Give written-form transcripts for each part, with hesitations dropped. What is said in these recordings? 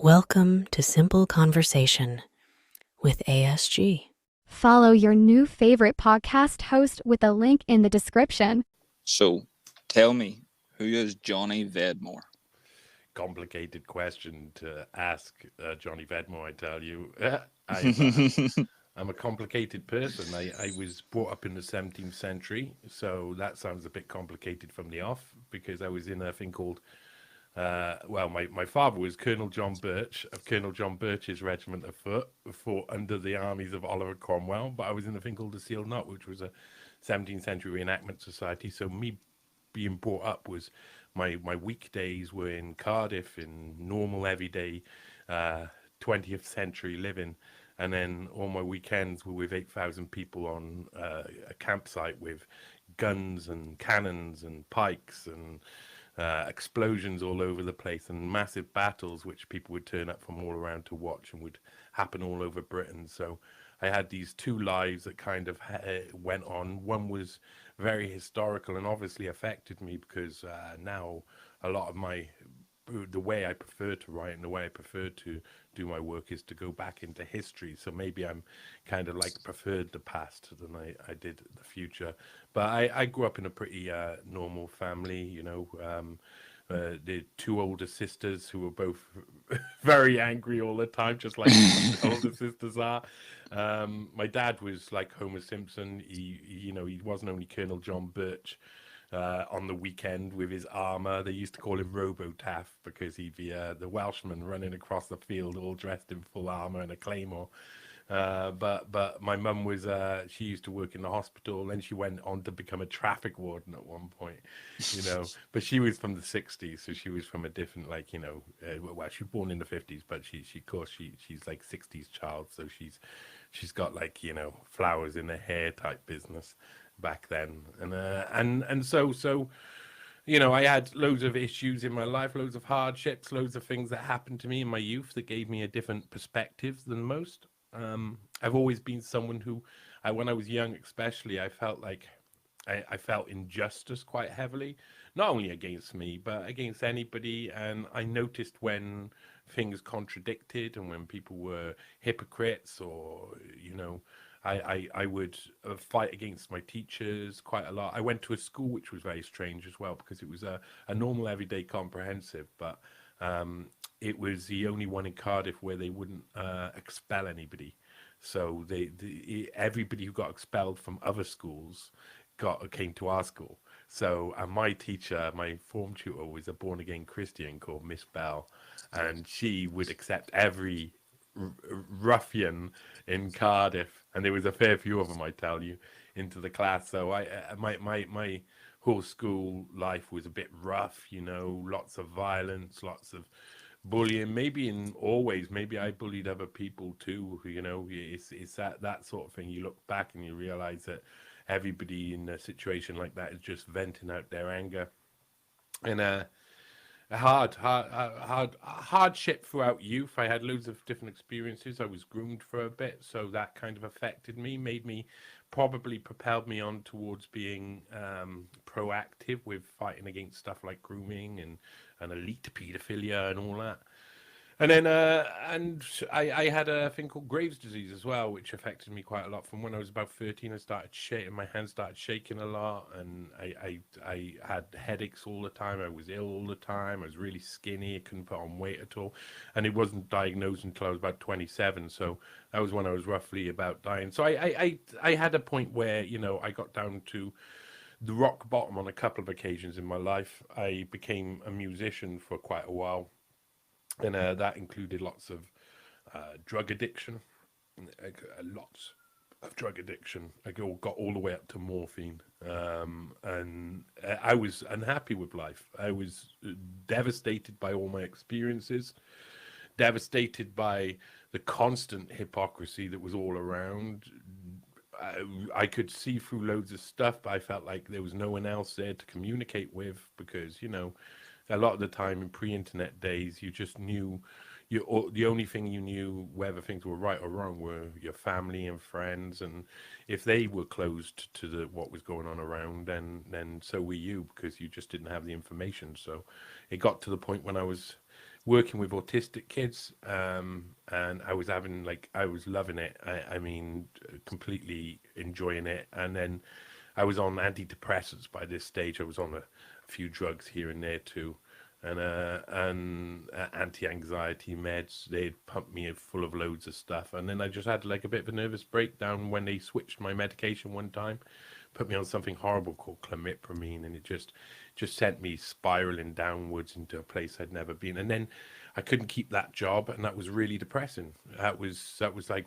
Welcome to Simple Conversation with ASG. Follow your new favorite podcast host with a link in the description. So, tell me, who is Johnny Vedmore? Complicated question to ask Johnny Vedmore, I tell you. I'm a complicated person. I was brought up in the 17th century, so that sounds a bit complicated from the off, because I was in a thing called, my father was Colonel John Birch of Colonel John Birch's Regiment of Foot, fought under the armies of Oliver Cromwell, but I was in a thing called the Sealed Knot, which was a 17th century reenactment society, so me being brought up was, my weekdays were in Cardiff, in normal everyday 20th century living, and then all my weekends were with 8,000 people on a campsite with guns and cannons and pikes and explosions all over the place, and massive battles which people would turn up from all around to watch, and would happen all over Britain. So I had these two lives that kind of went on. One was very historical and obviously affected me, because now a lot of the way I prefer to write and the way I prefer to do my work is to go back into history. So maybe I'm kind of like preferred the past than I did the future. But I grew up in a pretty normal family, you know. The two older sisters who were both very angry all the time, just like older sisters are. My dad was like Homer Simpson. He wasn't only Colonel John Birch on the weekend with his armor. They used to call him Robo-Taff, because he'd be the Welshman running across the field all dressed in full armor and a claymore. But my mum was, she used to work in the hospital, and she went on to become a traffic warden at one point, you know. But she was from the 60s, so she was from a different, like, you know, she was born in the 50s, but she's like 60s child, so she's got, like, you know, flowers in her hair type business back then. And so you know, I had loads of issues in my life, loads of hardships, loads of things that happened to me in my youth that gave me a different perspective than most. I've always been someone who, when I was young especially, I felt like I felt injustice quite heavily, not only against me, but against anybody. And I noticed when things contradicted, and when people were hypocrites, or, you know, I would fight against my teachers quite a lot. I went to a school which was very strange as well, because it was a normal everyday comprehensive, but it was the only one in Cardiff where they wouldn't expel anybody. So everybody who got expelled from other schools came to our school. So my teacher, my form tutor, was a born-again Christian called Miss Bell, and she would accept every ruffian in Cardiff, and there was a fair few of them, I tell you, into the class. So my whole school life was a bit rough, you know, lots of violence, lots of bullying. Maybe I bullied other people too, you know. It's that sort of thing. You look back and you realize that everybody in a situation like that is just venting out their anger. And a hardship throughout youth. I had loads of different experiences. I was groomed for a bit, so that kind of affected me, probably propelled me on towards being proactive with fighting against stuff like grooming and elite paedophilia and all that. And then I had a thing called Graves' disease as well, which affected me quite a lot. From when I was about 13, I started shaking. My hands started shaking a lot, and I had headaches all the time. I was ill all the time. I was really skinny. I couldn't put on weight at all, and it wasn't diagnosed until I was about 27. So that was when I was roughly about dying. So I had a point where, you know, I got down to the rock bottom on a couple of occasions in my life. I became a musician for quite a while. And that included lots of drug addiction, lots of drug addiction. I got all the way up to morphine, and I was unhappy with life. I was devastated by all my experiences, devastated by the constant hypocrisy that was all around. I could see through loads of stuff, but I felt like there was no one else there to communicate with, because, you know, a lot of the time in pre-internet days, you just knew the only thing you knew whether things were right or wrong were your family and friends, and if they were closed to what was going on around, then so were you, because you just didn't have the information. So it got to the point when I was working with autistic kids, and I was loving it. I mean, completely enjoying it. And then I was on antidepressants by this stage. I was on a few drugs here and there too, and anti-anxiety meds. They'd pumped me full of loads of stuff, and then I just had like a bit of a nervous breakdown when they switched my medication one time, put me on something horrible called clomipramine, and it just sent me spiraling downwards into a place I'd never been. And then I couldn't keep that job, and that was really depressing. That was like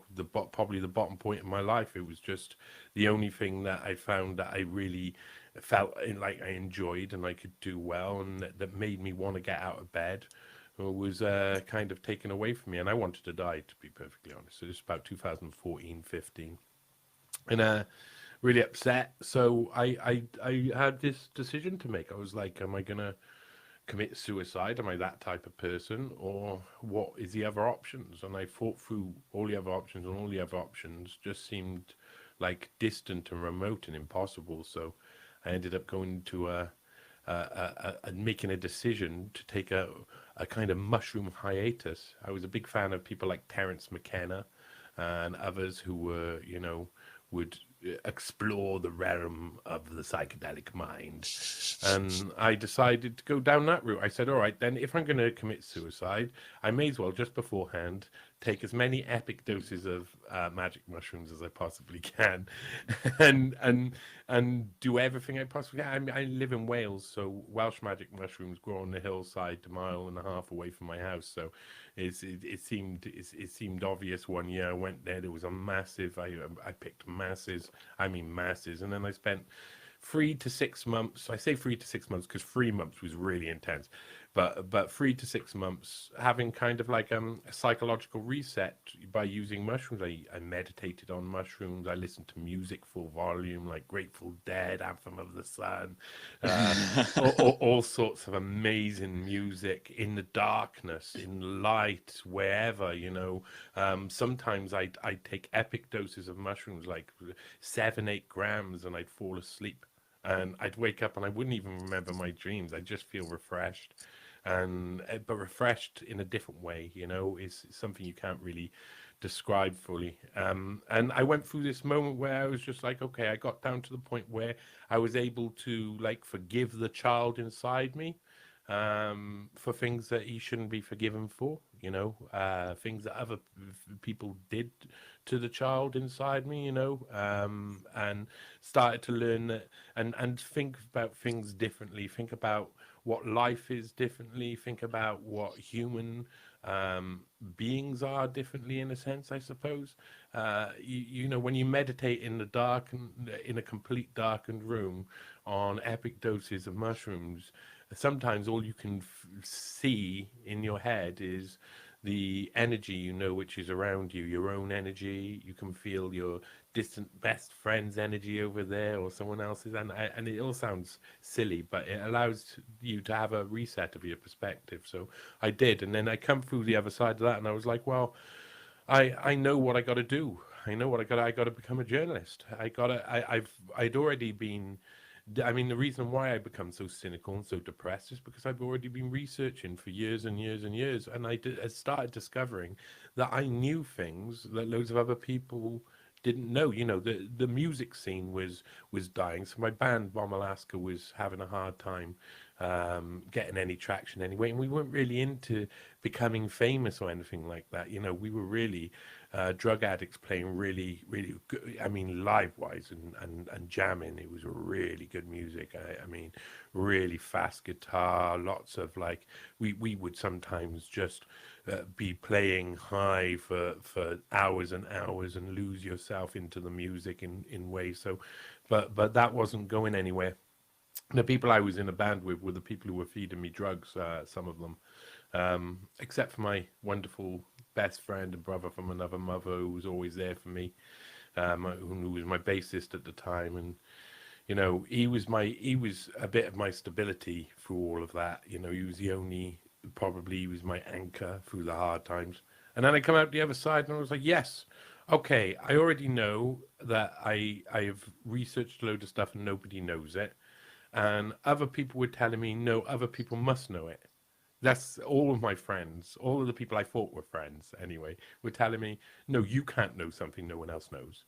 probably the bottom point of my life. It was just the only thing that I found that I really felt like I enjoyed and I could do well, and that made me want to get out of bed, was kind of taken away from me. And I wanted to die, to be perfectly honest. So this was about 2014, 15. And really upset. So I had this decision to make. I was like, am I gonna commit suicide? Am I that type of person, or what is the other options? And I thought through all the other options, and all the other options just seemed like distant and remote and impossible. So I ended up going to making a decision to take a kind of mushroom hiatus. I was a big fan of people like Terence McKenna and others who were, would explore the realm of the psychedelic mind. And I decided to go down that route. I said, all right, then if I'm going to commit suicide, I may as well just beforehand take as many epic doses of magic mushrooms as I possibly can, and do everything I possibly can. I live in Wales, so Welsh magic mushrooms grow on the hillside a mile and a half away from my house. So it seemed obvious. One year I went there. There was a massive. I picked masses. I mean masses, and then I spent 3 to 6 months. I say 3 to 6 months because 3 months was really intense, but 3 to 6 months having kind of like a psychological reset by using mushrooms. I meditated on mushrooms. I listened to music full volume, like Grateful Dead, Anthem of the Sun, all sorts of amazing music in the darkness, in light, wherever, sometimes I'd take epic doses of mushrooms, like 7-8 grams, and I'd fall asleep. And I'd wake up and I wouldn't even remember my dreams. I'd just feel refreshed, but refreshed in a different way. Is something you can't really describe fully. And I went through this moment where I was just like, okay, I got down to the point where I was able to like forgive the child inside me, for things that he shouldn't be forgiven for. Things that other people did to the child inside me, and started to learn that, and think about things differently, think about what life is differently, think about what human beings are differently, in a sense, I suppose. When you meditate in the dark, in a complete darkened room on epic doses of mushrooms, sometimes all you can see in your head is the energy, which is around you, your own energy. You can feel your distant best friend's energy over there, or someone else's. And it all sounds silly, but it allows you to have a reset of your perspective. So I did. And then I come through the other side of that, and I was like, well, I know what I got to do. I know what I got to become a journalist. I'd already been. I mean, the reason why I become so cynical and so depressed is because I've already been researching for years and years and years, and I started discovering that I knew things that loads of other people didn't know. The music scene was dying, so my band Bomb Alaska was having a hard time getting any traction anyway, and we weren't really into becoming famous or anything like that. We were really drug addicts playing really, really good. I mean, live-wise and jamming, it was really good music. I mean, really fast guitar, lots of like, we would sometimes just be playing high for hours and hours and lose yourself into the music in ways. So, but that wasn't going anywhere. The people I was in a band with were the people who were feeding me drugs, some of them, except for my wonderful best friend and brother from another mother who was always there for me, who was my bassist at the time. And, he was a bit of my stability through all of that. He was my anchor through the hard times. And then I come out the other side and I was like, yes, okay, I already know that I've researched a load of stuff and nobody knows it. And other people were telling me, no, other people must know it. That's all of my friends, all of the people I thought were friends anyway, were telling me, no, you can't know something no one else knows.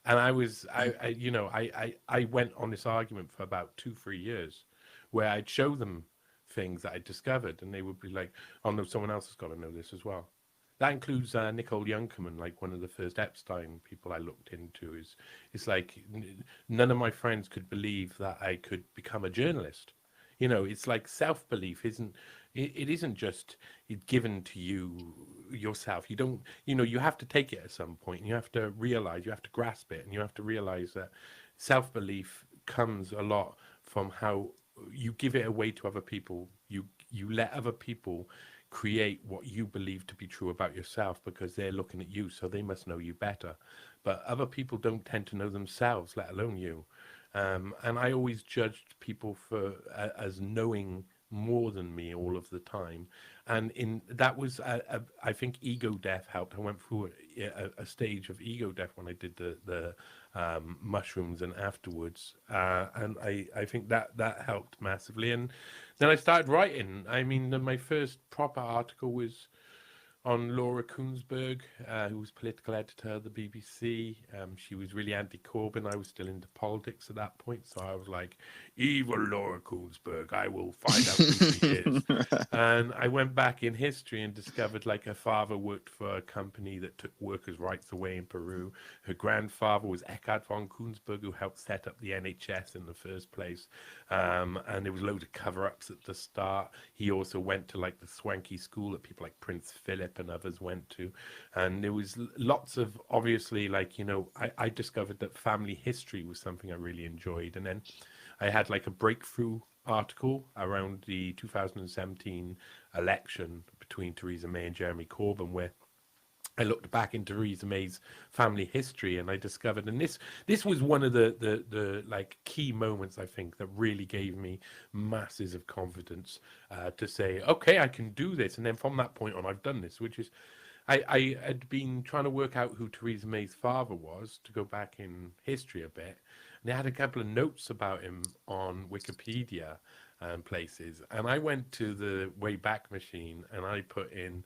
And I went on this argument for about 2, 3 years where I'd show them things that I'd discovered and they would be like, oh no, someone else has got to know this as well. That includes Nicole Youngkerman, like one of the first Epstein people I looked into. It's like none of my friends could believe that I could become a journalist. It's like self-belief it isn't just given to you yourself. You don't, you have to take it at some point, and you have to realize, you have to grasp it, and you have to realize that self-belief comes a lot from how you give it away to other people. You let other people create what you believe to be true about yourself because they're looking at you, so they must know you better. But other people don't tend to know themselves, let alone you. And I always judged people as knowing more than me all of the time. And I think ego death helped. I went through a stage of ego death when I did the mushrooms and afterwards. And I think that helped massively. And then I started writing. I mean, my first proper article was on Laura Kuenssberg, who was political editor of the BBC. She was really anti-Corbyn. I was still into politics at that point, so I was like, evil Laura Kuenssberg, I will find out who she is. And I went back in history and discovered like her father worked for a company that took workers' rights away in Peru. Her grandfather was Eckhard von Kuenssberg, who helped set up the NHS in the first place. And there was loads of cover-ups at the start. He also went to like the swanky school that people like Prince Philip and others went to, and there was lots of, obviously, like, I discovered that family history was something I really enjoyed. And then I had like a breakthrough article around the 2017 election between Theresa May and Jeremy Corbyn, where I looked back into Theresa May's family history, and I discovered, and this was one of the like key moments, I think, that really gave me masses of confidence to say, okay, I can do this. And then from that point on, I've done this, which is, I had been trying to work out who Theresa May's father was, to go back in history a bit. And they had a couple of notes about him on Wikipedia and places. And I went to the Wayback Machine and I put in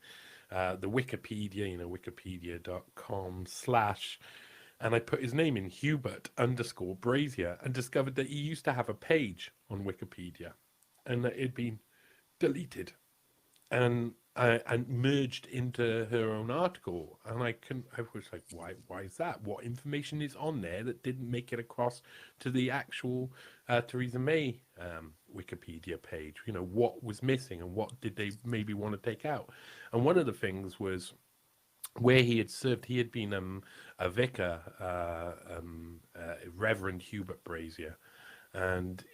the Wikipedia, wikipedia.com/ and I put his name in, Hubert_Brazier, and discovered that he used to have a page on Wikipedia and that it'd been deleted and merged into her own article. And I was like, why is that? What information is on there that didn't make it across to the actual Theresa May Wikipedia page? What was missing and what did they maybe want to take out? And one of the things was where he had served. He had been a vicar, Reverend Hubert Brazier. And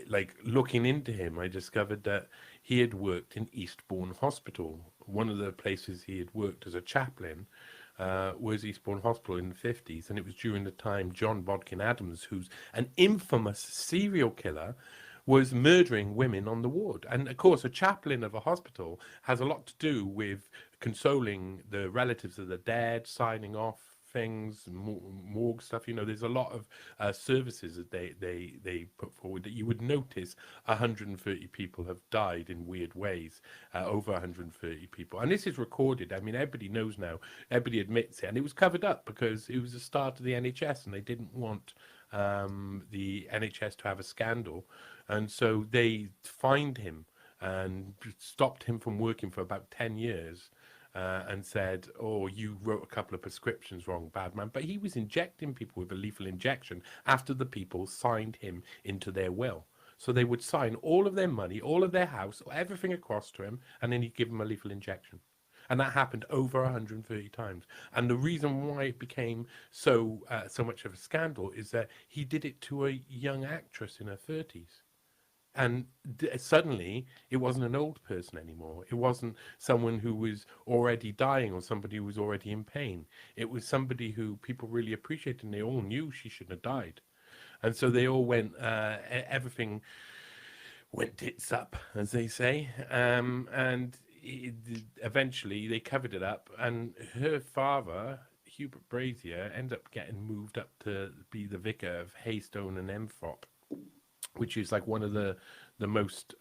like looking into him, I discovered that he had worked in Eastbourne Hospital. One of the places he had worked as a chaplain was Eastbourne Hospital in the 50s. And it was during the time John Bodkin Adams, who's an infamous serial killer, was murdering women on the ward. And of course, a chaplain of a hospital has a lot to do with consoling the relatives of the dead, signing off things, morgue stuff. There's a lot of services that they put forward that you would notice 130 people have died in weird ways, over 130 people. And this is recorded. I mean, everybody knows now, everybody admits it. And it was covered up because it was the start of the NHS and they didn't want the NHS to have a scandal. And so they fined him and stopped him from working for about 10 years. And said, oh, you wrote a couple of prescriptions wrong, bad man. But he was injecting people with a lethal injection after the people signed him into their will. So they would sign all of their money, all of their house, everything across to him, and then he'd give them a lethal injection. And that happened over 130 times. And the reason why it became so much of a scandal is that he did it to a young actress in her 30s. And suddenly, it wasn't an old person anymore. It wasn't someone who was already dying or somebody who was already in pain. It was somebody who people really appreciated, and they all knew she shouldn't have died. And so they all went, everything went tits up, as they say. And eventually, they covered it up. And her father, Hubert Brazier, ended up getting moved up to be the vicar of Haystone and Emthrop, which is like one of the the most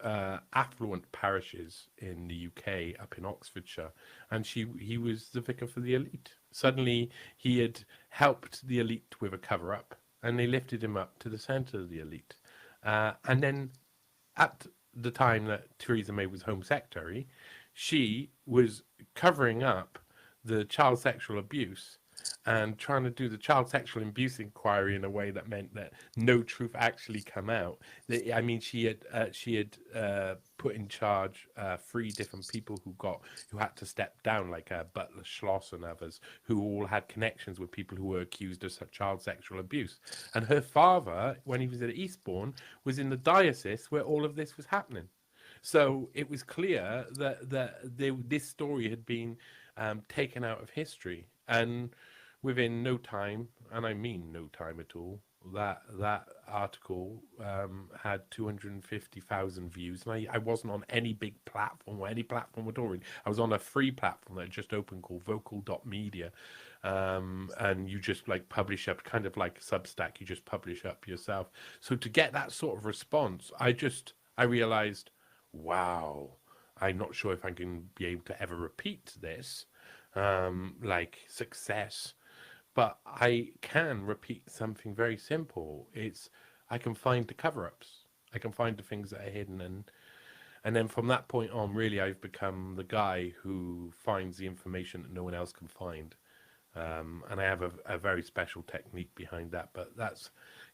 affluent parishes in the UK, up in Oxfordshire, and he was the vicar for the elite. Suddenly, he had helped the elite with a cover-up, and they lifted him up to the centre of the elite. And then, at the time that Theresa May was Home Secretary, she was covering up the child sexual abuse and trying to do the child sexual abuse inquiry in a way that meant that no truth actually come out. I mean, she had put in charge 3 different people who had to step down, like Butler Schloss and others, who all had connections with people who were accused of child sexual abuse. And her father, when he was at Eastbourne, was in the diocese where all of this was happening. So it was clear that this story had been taken out of history, and within no time, and I mean no time at all, that article had 250,000 views, and I wasn't on any big platform or any platform at all. I was on a free platform that just opened called vocal.media, and you just like publish up, kind of like Substack, you just publish up yourself. So to get that sort of response, I realized, wow, I'm not sure if I can be able to ever repeat this like success, but I can repeat something very simple. I can find the cover-ups, I can find the things that are hidden, and then from that point on, really, I've become the guy who finds the information that no one else can find, and I have a very special technique behind that. But that's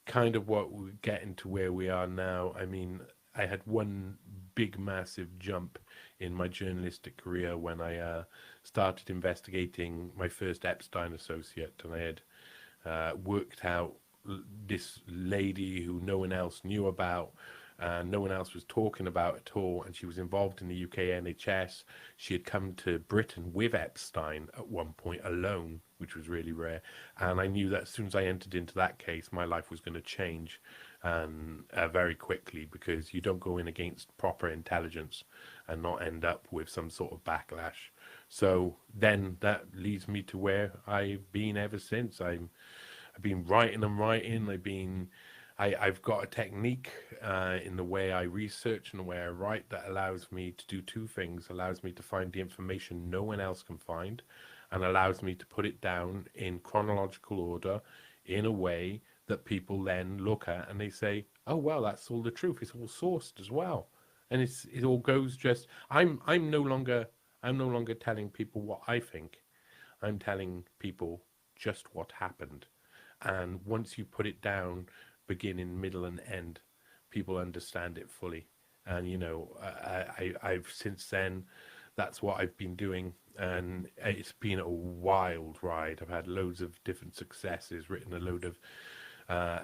kind of what we get into where we are now. I mean, I had one big, massive jump in my journalistic career when I started investigating my first Epstein associate, and I had worked out this lady who no one else knew about, no one else was talking about at all, and she was involved in the UK NHS. She had come to Britain with Epstein at one point alone, which was really rare, and I knew that as soon as I entered into that case, my life was going to change, and very quickly, because you don't go in against proper intelligence and not end up with some sort of backlash. So then that leads me to where I've been ever since. I've been writing and writing. I've got a technique in the way I research and the way I write that allows me to do 2 things. Allows me to find the information no one else can find, and allows me to put it down in chronological order in a way that people then look at and they say, oh, well, that's all the truth. It's all sourced as well. And it all goes just, I'm no longer telling people what I think. I'm telling people just what happened. And once you put it down, beginning, middle, and end, people understand it fully. And, you know, I've since then, that's what I've been doing. And it's been a wild ride. I've had loads of different successes, written a load of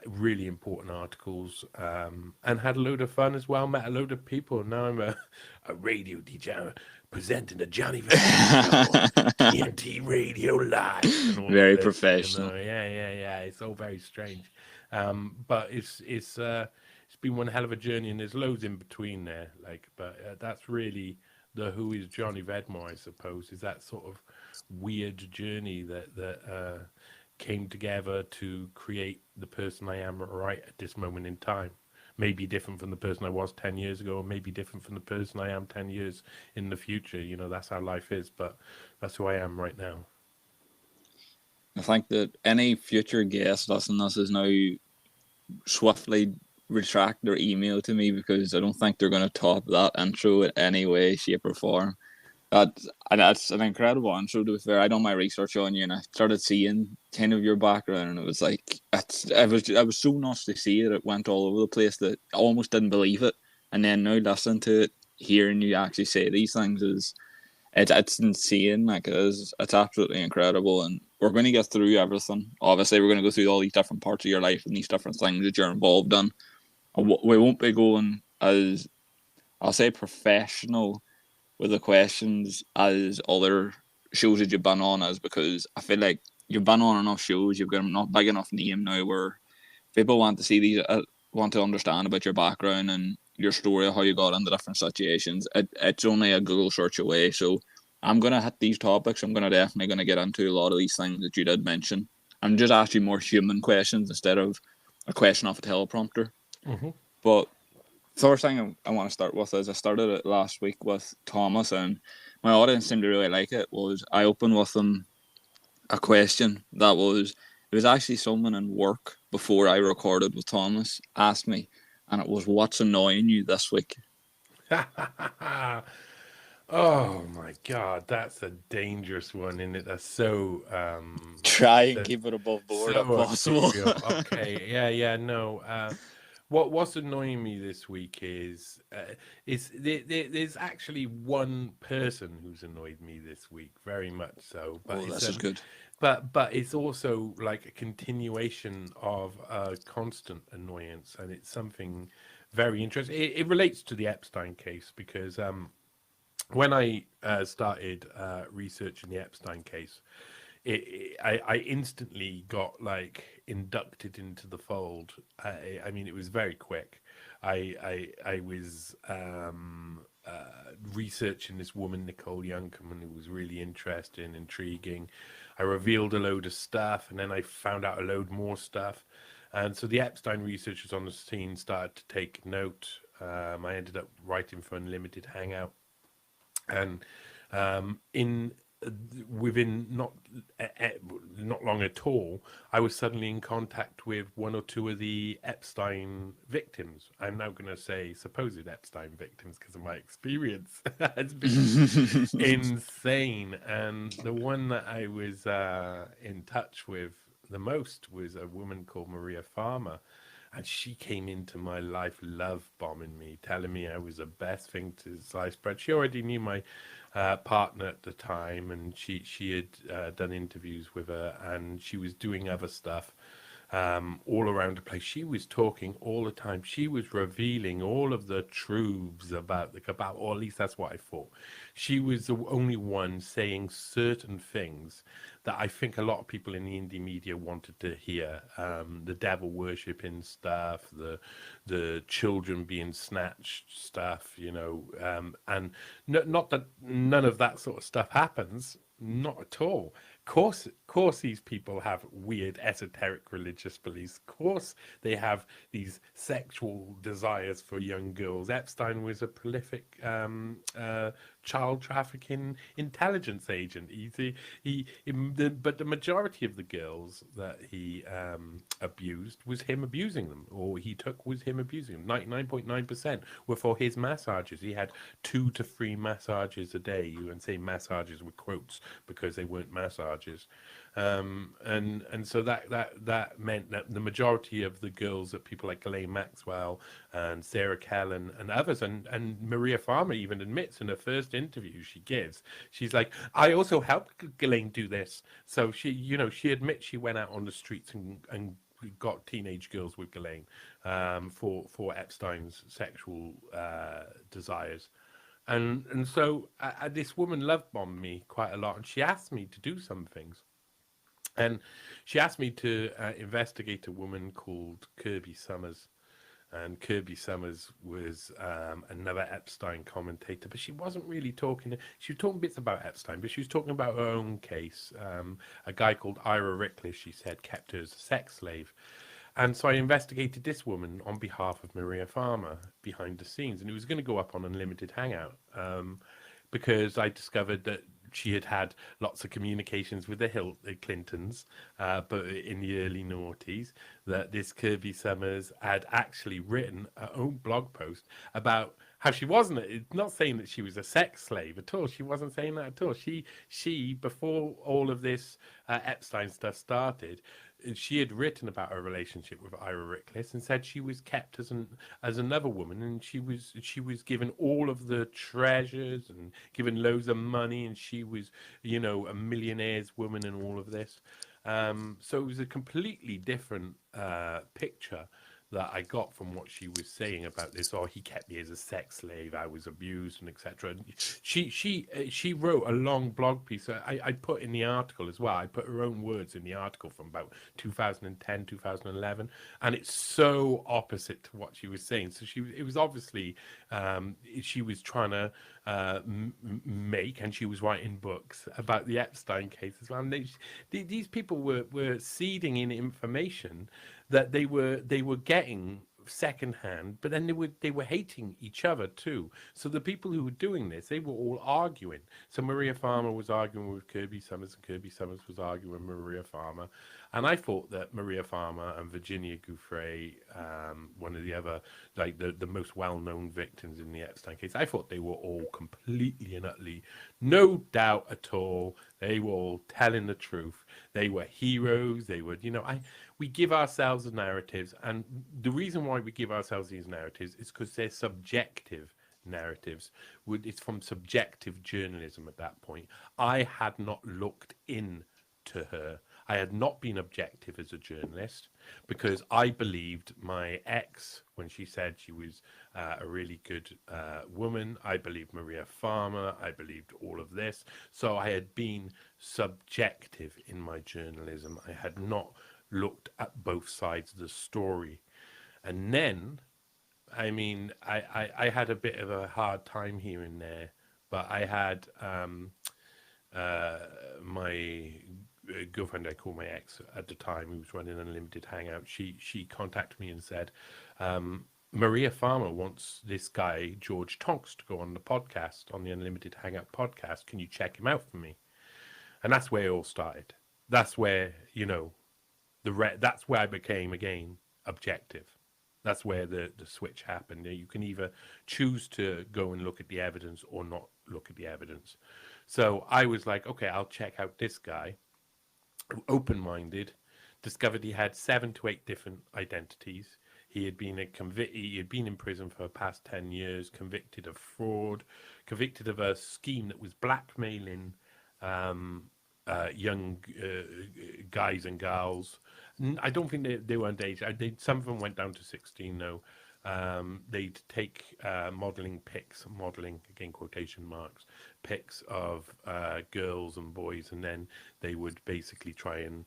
really important articles, and had a load of fun as well, met a load of people. Now I'm a radio DJ presenting the Johnny Vedmore Show, TNT Radio Live. And all Very this, professional. you know? Yeah. It's all very strange, but it's been one hell of a journey, and there's loads in between there. But that's really the who is Johnny Vedmore, I suppose, is that sort of weird journey that came together to create the person I am right at this moment in time. Maybe different from the person I was 10 years ago, or maybe different from the person I am 10 years in the future. You know, that's how life is, but that's who I am right now. I think that any future guest listening to this is now swiftly retract their email to me, because I don't think they're going to top that intro in any way, shape, or form. That's an incredible intro, to be fair. I done my research on you, and I started seeing kind of your background, and it was like, I was so nice to see that it went all over the place that I almost didn't believe it. And then now listening to it, hearing you actually say these things it's insane. Like, it's absolutely incredible. And we're going to get through everything. Obviously, we're going to go through all these different parts of your life and these different things that you're involved in. We won't be going as, I'll say, professional with the questions as other shows that you've been on as, because I feel like you've been on enough shows, you've got a big enough name now where people want to see these, want to understand about your background and your story, how you got into different situations. It's only a Google search away. So I'm going to hit these topics. I'm definitely going to get into a lot of these things that you did mention. I'm just asking more human questions instead of a question off a teleprompter. Mm-hmm. But First thing I want to start with is I started it last week with Thomas, and my audience seemed to really like it. Was I opened with them a question that was, it was actually someone in work before I recorded with Thomas asked me, and it was, what's annoying you this week? Oh my God, that's a dangerous one, isn't it? That's so Try and keep it above board if possible. Okay, no. What's annoying me this week is there's actually one person who's annoyed me this week, very much so. But Oh, this is good. but it's also like a continuation of a constant annoyance, and it's something very interesting. It relates to the Epstein case because when I started researching the Epstein case, I instantly got like inducted into the fold. I mean, it was very quick. I was researching this woman, Nicole Youngman, who was really interesting, intriguing. I revealed a load of stuff, and then I found out a load more stuff. And so the Epstein researchers on the scene started to take note. I ended up writing for Unlimited Hangout, and in within not long at all, I was suddenly in contact with one or two of the Epstein victims. I'm now going to say supposed Epstein victims because of my experience has been insane. And the one that I was in touch with the most was a woman called Maria Farmer. And she came into my life love bombing me, telling me I was the best thing to sliced bread. She already knew my partner at the time, and she had done interviews with her, and she was doing other stuff all around the place. She was talking all the time. She was revealing all of the truths about the cabal, or at least that's what I thought. She was the only one saying certain things that I think a lot of people in the indie media wanted to hear. The devil worshipping stuff, the children being snatched stuff, and not that none of that sort of stuff happens. Not at all. Course, these people have weird esoteric religious beliefs. Of course, they have these sexual desires for young girls. Epstein was a prolific child trafficking intelligence agent. But the majority of the girls that he abused was him abusing them, or he took was him abusing them. 99.9% were for his massages. He had 2 to 3 massages a day. You can say massages with quotes because they weren't massages. And so that meant that the majority of the girls that people like Ghislaine Maxwell and Sarah Kellen and others, and Maria Farmer even admits in her first interview she gives, she's like, I also helped Ghislaine do this. So she admits she went out on the streets and got teenage girls with Ghislaine for Epstein's sexual desires. And so this woman love bombed me quite a lot, and she asked me to do some things. And she asked me to investigate a woman called Kirby Summers. And Kirby Summers was another Epstein commentator, but she wasn't really talking. She was talking bits about Epstein, but she was talking about her own case. A guy called Ira Rickless, she said, kept her as a sex slave. And so I investigated this woman on behalf of Maria Farmer behind the scenes, and it was going to go up on Unlimited Hangout because I discovered that she had had lots of communications with the Clintons, but in the early noughties, that this Kirby Summers had actually written her own blog post about how she wasn't. It's not saying that she was a sex slave at all. She wasn't saying that at all. She before all of this Epstein stuff started, she had written about her relationship with Ira Rickless and said she was kept as another woman, and she was given all of the treasures and given loads of money, and she was a millionaire's woman and all of this. So it was a completely different picture that I got from what she was saying about this. Oh, he kept me as a sex slave. I was abused and etc. She wrote a long blog piece. I put in the article as well. I put her own words in the article from about 2010, 2011, and it's so opposite to what she was saying. So it was obviously she was trying to make, and she was writing books about the Epstein case as well. And these people were seeding in information that they were getting secondhand, but then they were hating each other too. So the people who were doing this, they were all arguing. So Maria Farmer was arguing with Kirby Summers, and Kirby Summers was arguing with Maria Farmer. And I thought that Maria Farmer and Virginia Giuffre, one of the other, like the most well-known victims in the Epstein case, I thought they were all completely and utterly, no doubt at all, they were all telling the truth. They were heroes. They were, we give ourselves the narratives, and the reason why we give ourselves these narratives is because they're subjective narratives. It's from subjective journalism at that point. I had not looked into her. I had not been objective as a journalist because I believed my ex when she said she was a really good woman. I believed Maria Farmer. I believed all of this. So I had been subjective in my journalism. I had not looked at both sides of the story. And then, I mean, I had a bit of a hard time here and there, but I had my girlfriend, I call my ex at the time, who was running Unlimited Hangout, she contacted me and said, Maria Farmer wants this guy, George Tonks, to go on the podcast, on the Unlimited Hangout podcast. Can you check him out for me? And that's where it all started. That's where, that's where I became, again, objective. That's where the switch happened. You can either choose to go and look at the evidence or not look at the evidence. So I was like, okay, I'll check out this guy. Open-minded, discovered he had 7 to 8 different identities. He had been in prison for the past 10 years, convicted of fraud, convicted of a scheme that was blackmailing young guys and girls. I don't think they were underage. Some of them went down to 16 though. They'd take modeling pics, modeling, again, quotation marks, pics of girls and boys, and then they would basically try and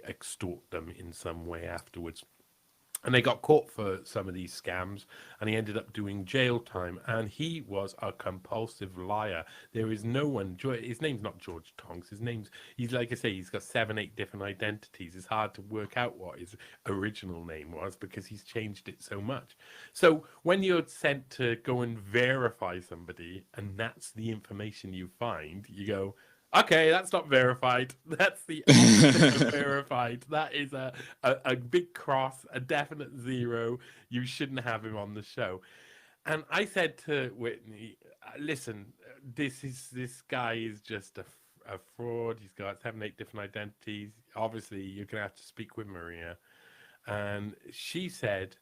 extort them in some way afterwards. And they got caught for some of these scams, and he ended up doing jail time. And he was a compulsive liar. There is no one. His name's not George Tonks. He's like I say, he's got 7, 8 different identities. It's hard to work out what his original name was because he's changed it so much. So when you're sent to go and verify somebody, and that's the information you find, you go, okay, that's not verified. That's the opposite of verified. That is a big cross, a definite 0. You shouldn't have him on the show. And I said to Whitney, listen, this guy is just a fraud. He's got 7, 8 different identities. Obviously, you're going to have to speak with Maria. And she said,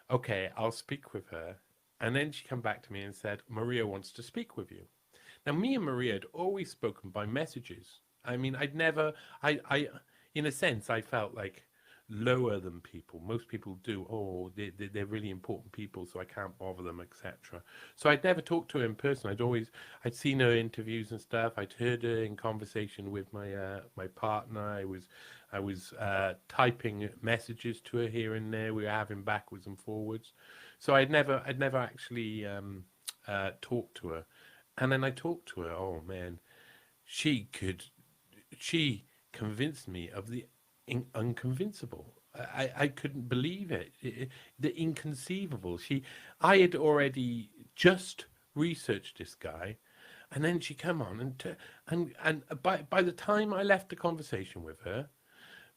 okay, I'll speak with her. And then she came back to me and said, Maria wants to speak with you. Now, me and Maria had always spoken by messages. I mean, I'd never, in a sense, I felt like lower than people. Most people do. Oh, they're really important people, so I can't bother them, etc. So I'd never talked to her in person. I'd seen her interviews and stuff. I'd heard her in conversation with my partner. I was typing messages to her here and there. We were having backwards and forwards. So I'd never actually talked to her. And then I talked to her. Oh man, she convinced me of the unconvincible. I couldn't believe it. The inconceivable. I had already just researched this guy, and then she come on and by the time I left the conversation with her,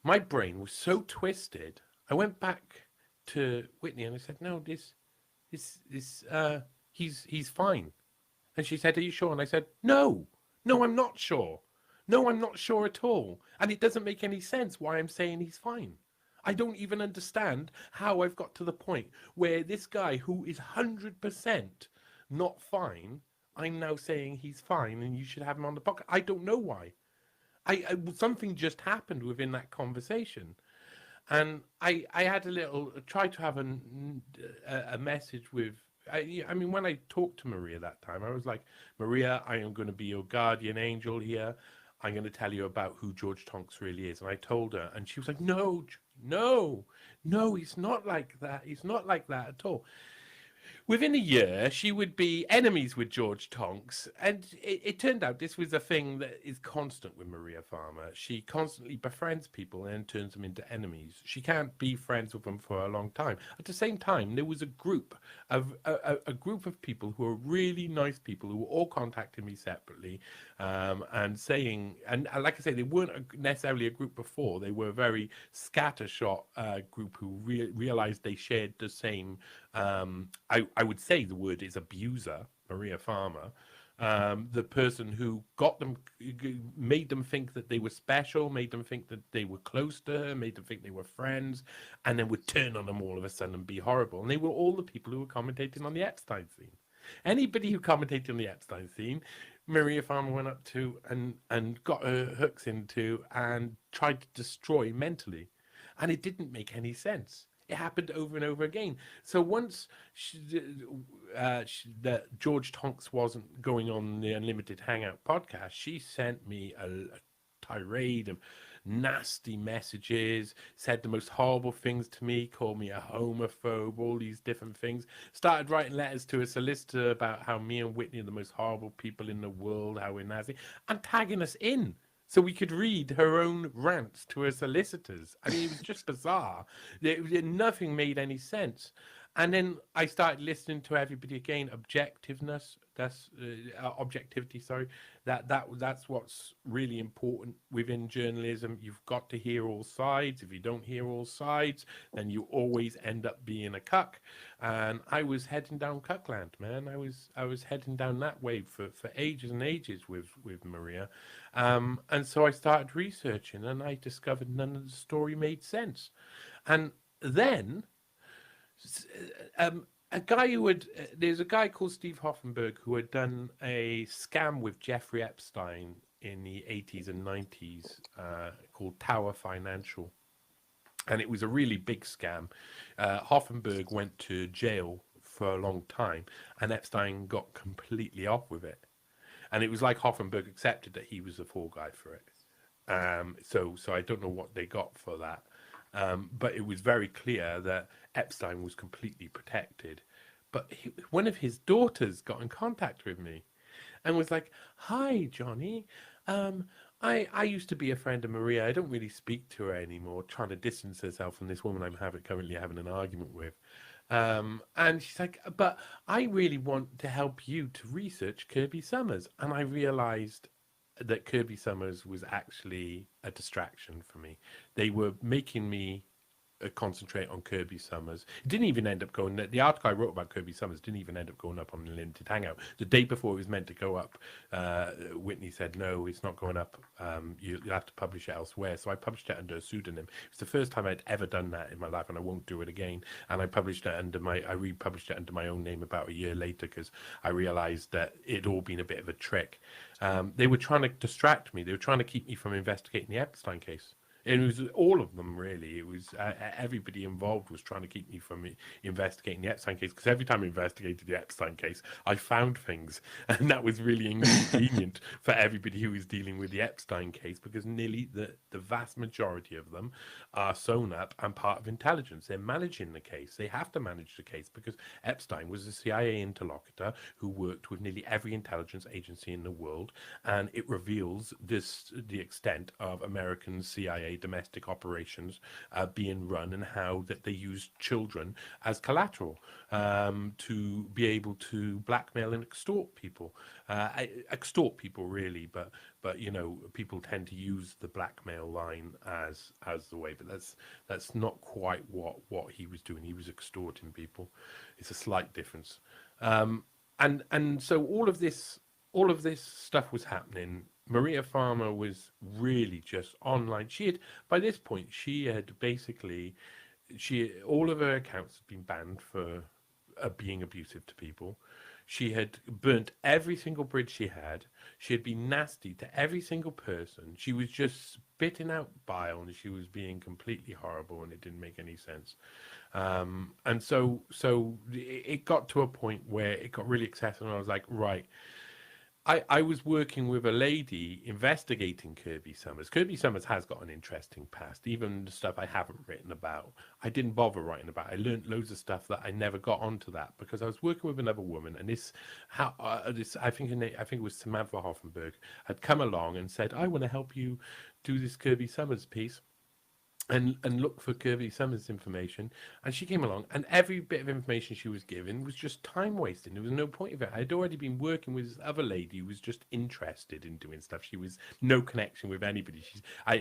my brain was so twisted. I went back to Whitney and I said, no, he's fine. And she said, are you sure? And I said, no, I'm not sure. No, I'm not sure at all. And it doesn't make any sense why I'm saying he's fine. I don't even understand how I've got to the point where this guy who is 100% not fine, I'm now saying he's fine and you should have him on the podcast. I don't know why. Something just happened within that conversation. And I had tried to have a message with, I mean, when I talked to Maria that time, I was like, Maria, I am going to be your guardian angel here. I'm going to tell you about who George Tonks really is. And I told her, and she was like, no, he's not like that. He's not like that at all. within a year, she would be enemies with George Tonks. And it turned out this was a thing that is constant with Maria Farmer. She constantly befriends people and turns them into enemies. She can't be friends with them for a long time. At the same time, there was a group of a group of people who were really nice people who were all contacting me separately, and saying, and like I say, they weren't necessarily a group before. They were a very scattershot group who realized they shared the same. I would say the word is abuser, Maria Farmer, the person who got them, made them think that they were special, made them think that they were close to her, made them think they were friends, and then would turn on them all of a sudden and be horrible. And they were all the people who were commentating on the Epstein scene. Anybody who commentated on the Epstein scene, Maria Farmer went up to and got her hooks into and tried to destroy mentally. And it didn't make any sense. It happened over and over again. So once that George Tonks wasn't going on the Unlimited Hangout podcast, she sent me a tirade of nasty messages, said the most horrible things to me, called me a homophobe, all these different things. Started writing letters to a solicitor about how me and Whitney are the most horrible people in the world, how we're nasty, and tagging us in so we could read her own rants to her solicitors. I mean, it was just bizarre. Nothing made any sense. And then I started listening to everybody again. Objectivity. Sorry, that's what's really important within journalism. You've got to hear all sides. If you don't hear all sides, then you always end up being a cuck. And I was heading down cuckland, man. I was heading down that wave for ages and ages with Maria. And so I started researching, and I discovered none of the story made sense. And then there's a guy called Steve Hoffenberg who had done a scam with Jeffrey Epstein in the 80s and 90s called Tower Financial. And it was a really big scam. Hoffenberg went to jail for a long time, and Epstein got completely off with it. And it was like Hoffenberg accepted that he was the fall guy for it. So I don't know what they got for that. But it was very clear that Epstein was completely protected. But one of his daughters got in contact with me and was like, "Hi, Johnny. I used to be a friend of Maria. I don't really speak to her anymore," trying to distance herself from this woman I'm currently having an argument with. And she's like, "But I really want to help you to research Kirby Summers." And I realized that Kirby Summers was actually a distraction for me. They were making me concentrate on Kirby Summers. It didn't even end up going. The article I wrote about Kirby Summers didn't even end up going up on the Limited Hangout. The day before it was meant to go up, Whitney said, "No, it's not going up. You'll have to publish it elsewhere." So I published it under a pseudonym. It's the first time I'd ever done that in my life, and I won't do it again. And I republished it under my own name about a year later because I realized that it'd all been a bit of a trick. They were trying to distract me. They were trying to keep me from investigating the Epstein case. It was all of them, really. It was everybody involved was trying to keep me from investigating the Epstein case, because every time I investigated the Epstein case, I found things, and that was really inconvenient for everybody who was dealing with the Epstein case, because nearly the vast majority of them are sewn up and part of intelligence. They're managing the case. They have to manage the case because Epstein was a CIA interlocutor who worked with nearly every intelligence agency in the world, and it reveals the extent of American CIA domestic operations being run, and how that they use children as collateral to be able to blackmail and extort people. Really, but people tend to use the blackmail line as the way, but that's not quite what he was doing. He was extorting people. It's a slight difference. And so all of this stuff was happening. Maria Farmer was really just online. By this point, all of her accounts had been banned for being abusive to people. She had burnt every single bridge she had. She had been nasty to every single person. She was just spitting out bile, and she was being completely horrible, and it didn't make any sense. And so it got to a point where it got really excessive, and I was like, right, I was working with a lady investigating Kirby Summers. Kirby Summers has got an interesting past, even the stuff I haven't written about. I didn't bother writing about. I learned loads of stuff that I never got onto that because I was working with another woman, and this I think it was Samantha Hoffenberg had come along and said, "I want to help you do this Kirby Summers piece." And look for Kirby Summers information. And she came along, and every bit of information she was given was just time wasting. There was no point of it. I'd already been working with this other lady who was just interested in doing stuff. She was no connection with anybody.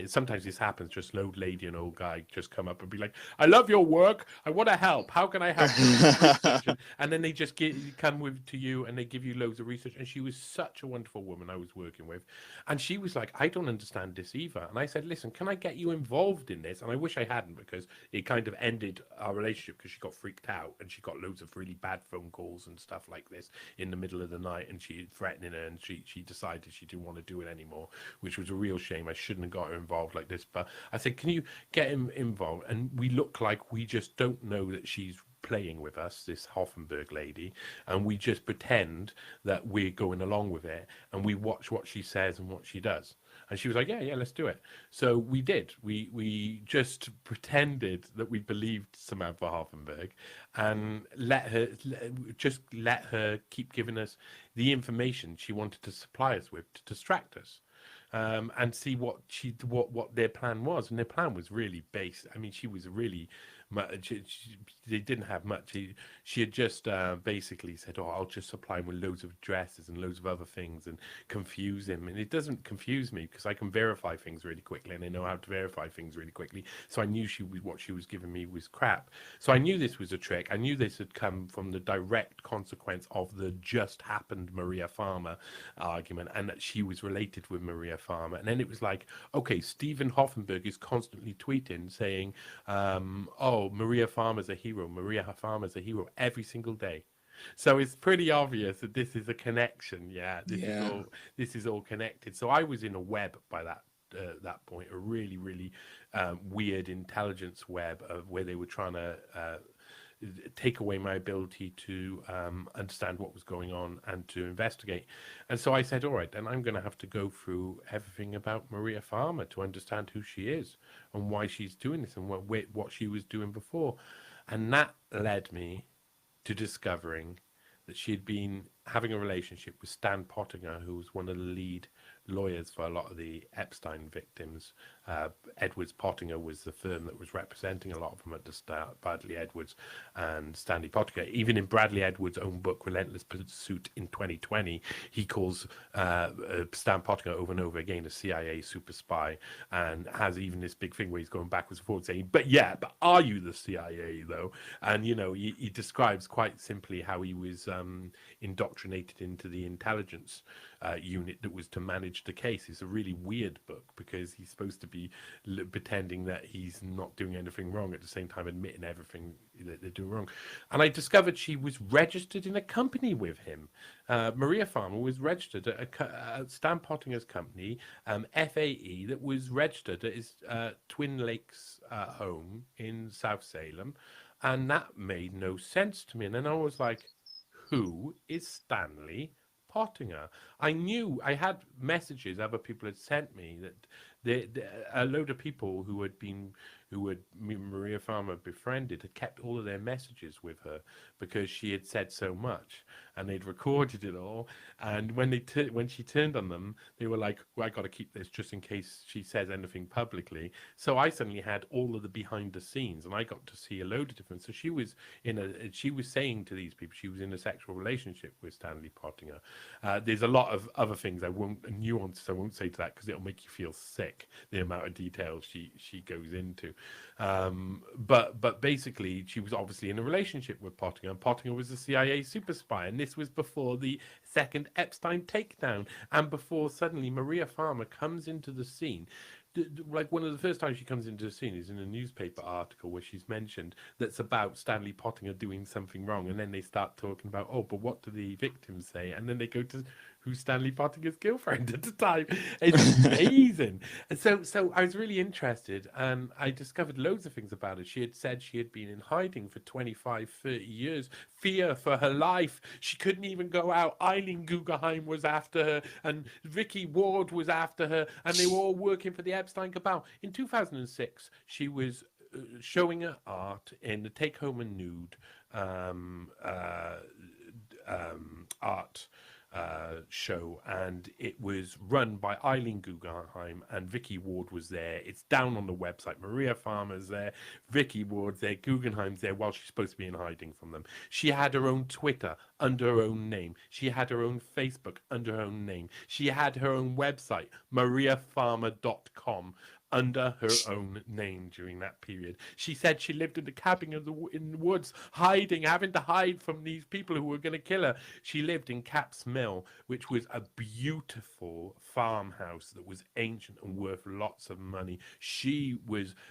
Sometimes this happens, just an old lady and old guy just come up and be like, "I love your work. I want to help. How can I help you?" And then they just come to you and they give you loads of research. And she was such a wonderful woman I was working with. And she was like, "I don't understand this either." And I said, "Listen, can I get you involved in this?" And I wish I hadn't, because it kind of ended our relationship because she got freaked out and she got loads of really bad phone calls and stuff like this in the middle of the night, and she threatening her, and she decided she didn't want to do it anymore, which was a real shame. I shouldn't have got her involved like this. But I said, "Can you get him involved?" And we look like we just don't know that she's playing with us, this Hoffenberg lady, and we just pretend that we're going along with it, and we watch what she says and what she does. And she was like, yeah, let's do it. So we did. We just pretended that we believed Samantha Hoffenberg and let her keep giving us the information she wanted to supply us with to distract us. And see what their plan was. And their plan was really based. I mean, she was really they didn't have much. She had just basically said, "Oh, I'll just supply him with loads of addresses and loads of other things and confuse him." And it doesn't confuse me because I can verify things really quickly, and I know how to verify things really quickly. So I knew what she was giving me was crap. So I knew this was a trick. I knew this had come from the direct consequence of the just happened Maria Farmer argument, and that she was related with Maria Farmer. And then it was like, okay, Stephen Hoffenberg is constantly tweeting saying, "Oh, Maria Farmer's a hero. Maria Farmer's a hero," every single day. So it's pretty obvious that this is a connection. Yeah, this is all connected. So I was in a web by that point, a really, really weird intelligence web of where they were trying to take away my ability to understand what was going on and to investigate. And so I said, all right, then I'm going to have to go through everything about Maria Farmer to understand who she is and why she's doing this and what she was doing before. And that led me to discovering that she had been having a relationship with Stan Pottinger, who was one of the lead lawyers for a lot of the Epstein victims. Edwards Pottinger was the firm that was representing a lot of them at the start, Bradley Edwards and Stanley Pottinger. Even in Bradley Edwards' own book, Relentless Pursuit in 2020, he calls Stan Pottinger over and over again a CIA super spy, and has even this big thing where he's going backwards and forwards saying, but are you the CIA though? And, he describes quite simply how he was indoctrinated into the intelligence unit that was to manage the case. It's a really weird book because he's supposed to be pretending that he's not doing anything wrong, at the same time admitting everything that they're doing wrong. And I discovered she was registered in a company with him. Maria Farmer was registered at Stan Pottinger's company, FAE, that was registered at his Twin Lakes home in South Salem. And that made no sense to me. And then I was like, who is Stanley Pottinger? I knew I had messages other people had sent me that a load of people who had Maria Farmer befriended had kept all of their messages with her because she had said so much, and they'd recorded it all. And when she turned on them, they were like, "Well, I got to keep this just in case she says anything publicly." So I suddenly had all of the behind the scenes, and I got to see a load of different. So she was saying to these people she was in a sexual relationship with Stanley Pottinger. There's a lot of other things I won't say to that because it'll make you feel sick, the amount of details she goes into. But basically, she was obviously in a relationship with Pottinger, and Pottinger was a CIA super spy, and this was before the second Epstein takedown, and before suddenly Maria Farmer comes into the scene. Like, one of the first times she comes into the scene is in a newspaper article where she's mentioned that's about Stanley Pottinger doing something wrong, and then they start talking about, oh, but what do the victims say? And then they go to who's Stanley Pottinger's girlfriend at the time. It's amazing. And so I was really interested, and I discovered loads of things about her. She had said she had been in hiding for 25, 30 years, fear for her life. She couldn't even go out. Eileen Guggenheim was after her, and Vicky Ward was after her, and they were all working for the Epstein cabal. In 2006, she was showing her art in the Take Home and Nude art show, and it was run by Eileen Guggenheim, and Vicky Ward was there. It's down on the website. Maria Farmer's there, Vicky Ward's there, Guggenheim's there, while she's supposed to be in hiding from them. She had her own Twitter under her own name. She had her own Facebook under her own name. She had her own website, mariafarmer.com, under her own name during that period. She said she lived in the cabin in the woods, hiding, having to hide from these people who were going to kill her. She lived in Caps Mill, which was a beautiful farmhouse that was ancient and worth lots of money. She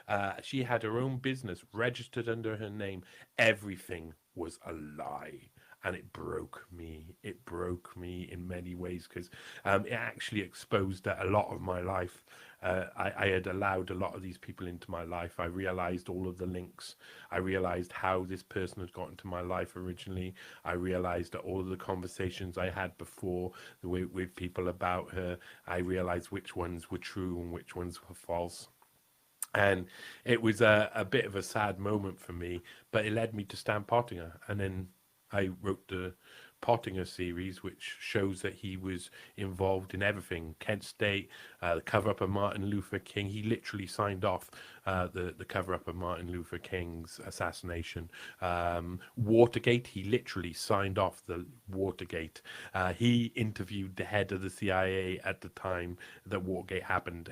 had her own business registered under her name. Everything was a lie. And it broke me. It broke me in many ways, because it actually exposed a lot of my life. I had allowed a lot of these people into my life. I realized all of the links. I realized how this person had got into my life originally. I realized that all of the conversations I had before with people about her, I realized which ones were true and which ones were false. And it was a bit of a sad moment for me, but it led me to Stan Pottinger. And then I wrote the Pottinger series, which shows that he was involved in everything. Kent State, the cover-up of Martin Luther King. He literally signed off the cover-up of Martin Luther King's assassination. Watergate, he literally signed off the Watergate. He interviewed the head of the CIA at the time that Watergate happened,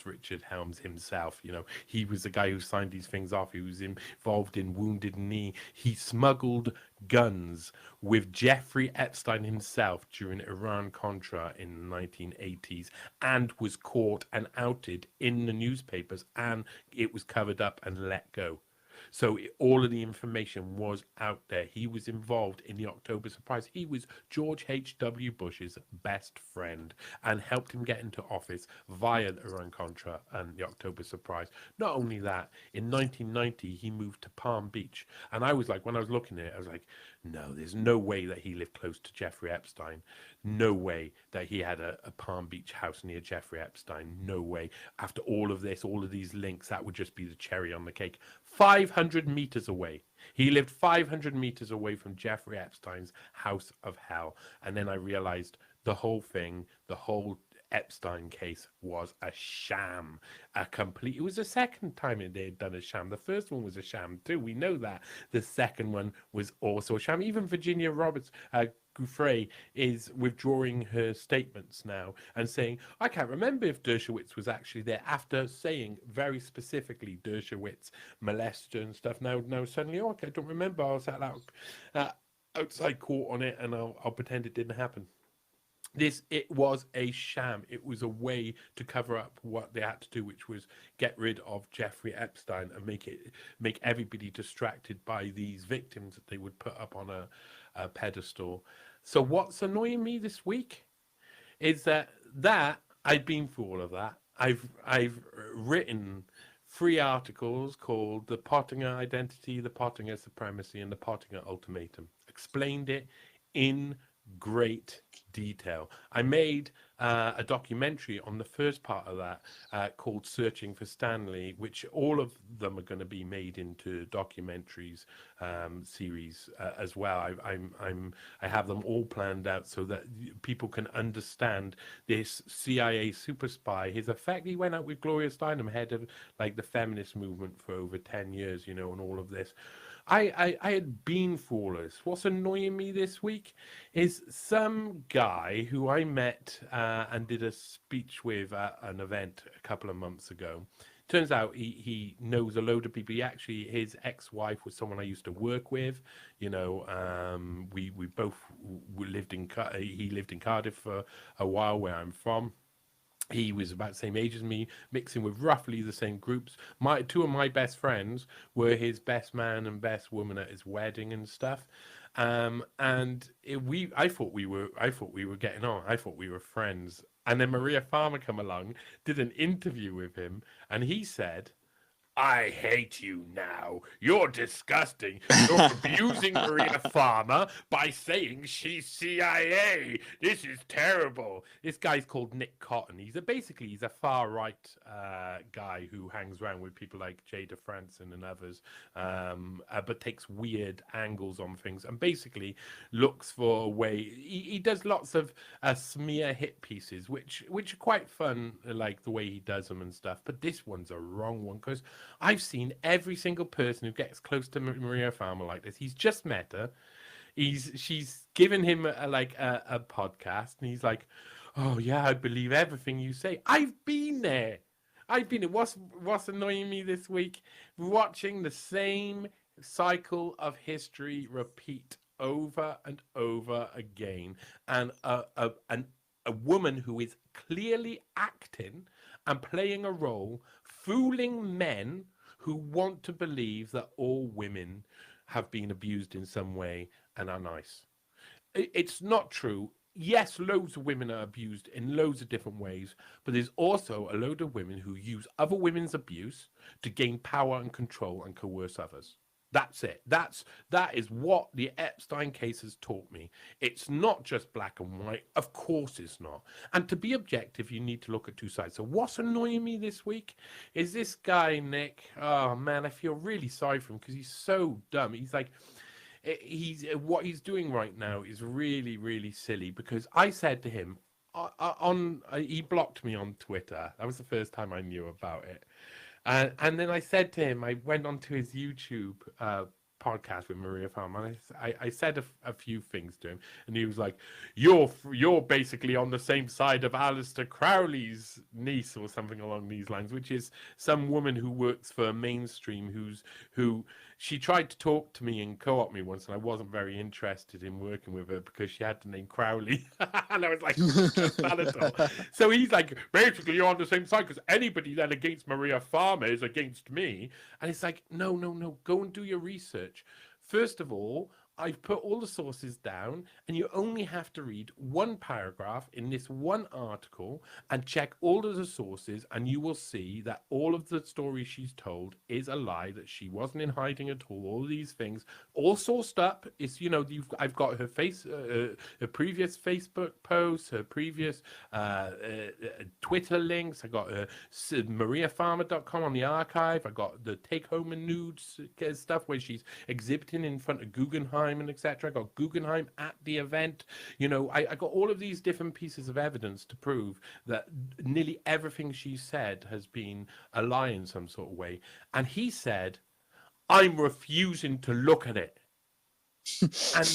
Richard Helms himself. You know, he was the guy who signed these things off. He was involved in Wounded Knee. He smuggled guns with Jeffrey Epstein himself during Iran-Contra in the 1980s, and was caught and outed in the newspapers, and it was covered up and let go. So all of the information was out there. He was involved in the October surprise. He was George H.W. Bush's best friend and helped him get into office via the Iran-Contra and the October surprise. Not only that, in 1990, he moved to Palm Beach. And I was like, when I was looking at it, I was like, no, there's no way that he lived close to Jeffrey Epstein. No way that he had a Palm Beach house near Jeffrey Epstein. No way. After all of this, all of these links, that would just be the cherry on the cake. 500 meters away. He lived 500 meters away from Jeffrey Epstein's house of hell. And then I realized the whole thing, the whole Epstein case was a sham. It was the second time they had done a sham. The first one was a sham too. We know that. The second one was also a sham. Even Virginia Roberts, Giuffre, is withdrawing her statements now and saying, I can't remember if Dershowitz was actually there, after saying very specifically Dershowitz molested her and stuff. Now suddenly, I don't remember. I was outside court on it, and I'll pretend it didn't happen. It was a sham. It was a way to cover up what they had to do, which was get rid of Jeffrey Epstein and make everybody distracted by these victims that they would put up on a pedestal. So what's annoying me this week is that I've been through all of that. I've written 3 articles called The Pottinger Identity, The Pottinger Supremacy, and The Pottinger Ultimatum. Explained it in great detail. I made a documentary on the first part of that called Searching for Stanley, which all of them are going to be made into documentaries series as well. I have them all planned out so that people can understand this CIA super spy. His effect, he went out with Gloria Steinem, head of like the feminist movement for over 10 years, you know, and all of this. I had been through all this. What's annoying me this week is some guy who I met and did a speech with at an event a couple of months ago. Turns out he knows a load of people. His ex-wife was someone I used to work with. You know, we both lived in. He lived in Cardiff for a while, where I'm from. He was about the same age as me, mixing with roughly the same groups. Two of my best friends were his best man and best woman at his wedding and stuff. I thought we were getting on. I thought we were friends. And then Maria Farmer come along, did an interview with him, and he said, I hate you now. You're disgusting. You're abusing Maria Farmer by saying she's CIA. This is terrible. This guy's called Nick Cotton. He's a far right guy who hangs around with people like Jada Franson and others, but takes weird angles on things and basically looks for a way. He does lots of smear hit pieces, which are quite fun, like the way he does them and stuff. But this one's a wrong one because I've seen every single person who gets close to Maria Farmer like this. He's just met her. She's given him a podcast, and he's like, "Oh yeah, I believe everything you say." I've been there. What's annoying me this week? Watching the same cycle of history repeat over and over again, and a woman who is clearly acting and playing a role, fooling men who want to believe that all women have been abused in some way and are nice. It's not true. Yes, loads of women are abused in loads of different ways, but there's also a load of women who use other women's abuse to gain power and control and coerce others. That's it. That is what the Epstein case has taught me. It's not just black and white. Of course it's not. And to be objective, you need to look at two sides. So what's annoying me this week is this guy, Nick. Oh, man, I feel really sorry for him because he's so dumb. He's like, what he's doing right now is really, really silly because I said to him, he blocked me on Twitter. That was the first time I knew about it. And then I said to him, I went onto his YouTube podcast with Maria Farmer, and I said a few things to him, and he was like, "You're basically on the same side of Aleister Crowley's niece or something along these lines," which is some woman who works for Mainstream, who she tried to talk to me and co-op me once, and I wasn't very interested in working with her because she had the name Crowley, and I was like, not at all. So he's like, basically, you're on the same side because anybody then against Maria Farmer is against me, and it's like, no, go and do your research. First of all, I've put all the sources down, and you only have to read one paragraph in this one article and check all of the sources, and you will see that all of the story she's told is a lie, that she wasn't in hiding at all. All of these things, all sourced up. It's, I've got her her previous Facebook posts, her previous Twitter links. I got mariafarmer.com on the archive. I got the take home and nudes stuff where she's exhibiting in front of Guggenheim and etc. I got Guggenheim at the event. I got all of these different pieces of evidence to prove that nearly everything she said has been a lie in some sort of way. And he said, I'm refusing to look at it. And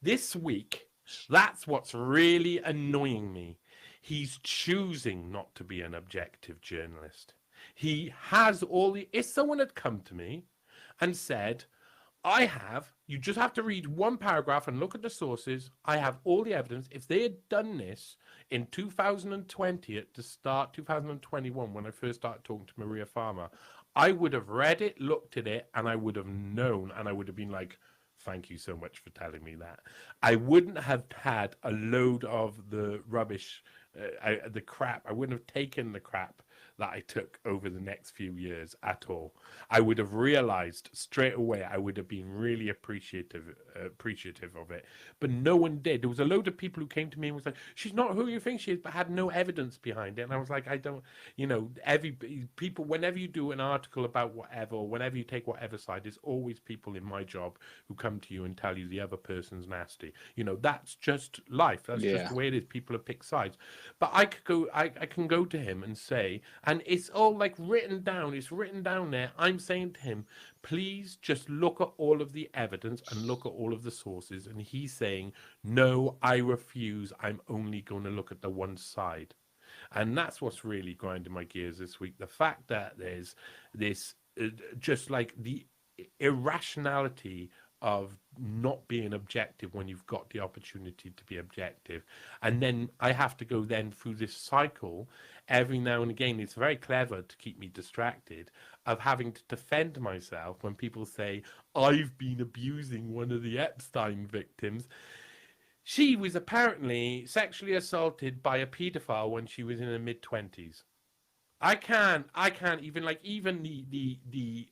this week, that's what's really annoying me. He's choosing not to be an objective journalist. He has if someone had come to me and said, you just have to read one paragraph and look at the sources. I have all the evidence. If they had done this in 2020 at the start, 2021, when I first started talking to Maria Farmer, I would have read it, looked at it, and I would have known, and I would have been like, thank you so much for telling me that. I wouldn't have had a load of the rubbish, the crap. I wouldn't have taken the crap that I took over the next few years at all. I would have realized straight away. I would have been really appreciative of it, but no one did. There was a load of people who came to me and was like, "She's not who you think she is," but had no evidence behind it. And I was like, I don't, people. Whenever you do an article about whatever, or whenever you take whatever side, there's always people in my job who come to you and tell you the other person's nasty. That's just life. That's just the way it is. People have picked sides. But I can go to him and say, and it's all like written down. It's written down there. I'm saying to him, please just look at all of the evidence and look at all of the sources. And he's saying, no, I refuse. I'm only going to look at the one side. And that's what's really grinding my gears this week. The fact that there's this, just like the irrationality of not being objective when you've got the opportunity to be objective. And then I have to go then through this cycle every now and again. It's very clever to keep me distracted of having to defend myself when people say, I've been abusing one of the Epstein victims. She was apparently sexually assaulted by a paedophile when she was in her mid-20s. I can't even the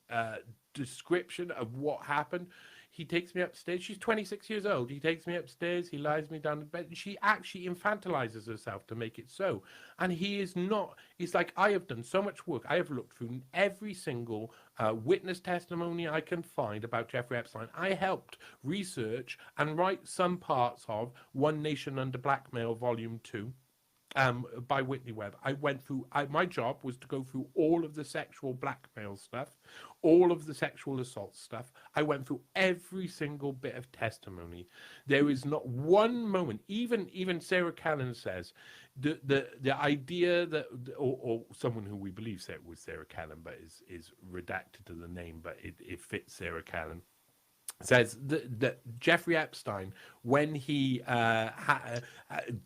description of what happened. He takes me upstairs. She's 26 years old. He takes me upstairs. He lies me down in bed. And she actually infantilizes herself to make it so. And he is not. It's like, I have done so much work. I have looked through every single witness testimony I can find about Jeffrey Epstein. I helped research and write some parts of One Nation Under Blackmail, Volume 2. By Whitney Webb. I went through, my job was to go through all of the sexual blackmail stuff, all of the sexual assault stuff. I went through every single bit of testimony. There is not one moment, even Sarah Callan says, the idea that, or someone who we believe said it was Sarah Callan, but is redacted to the name, but it fits Sarah Callan, says that Jeffrey Epstein, when he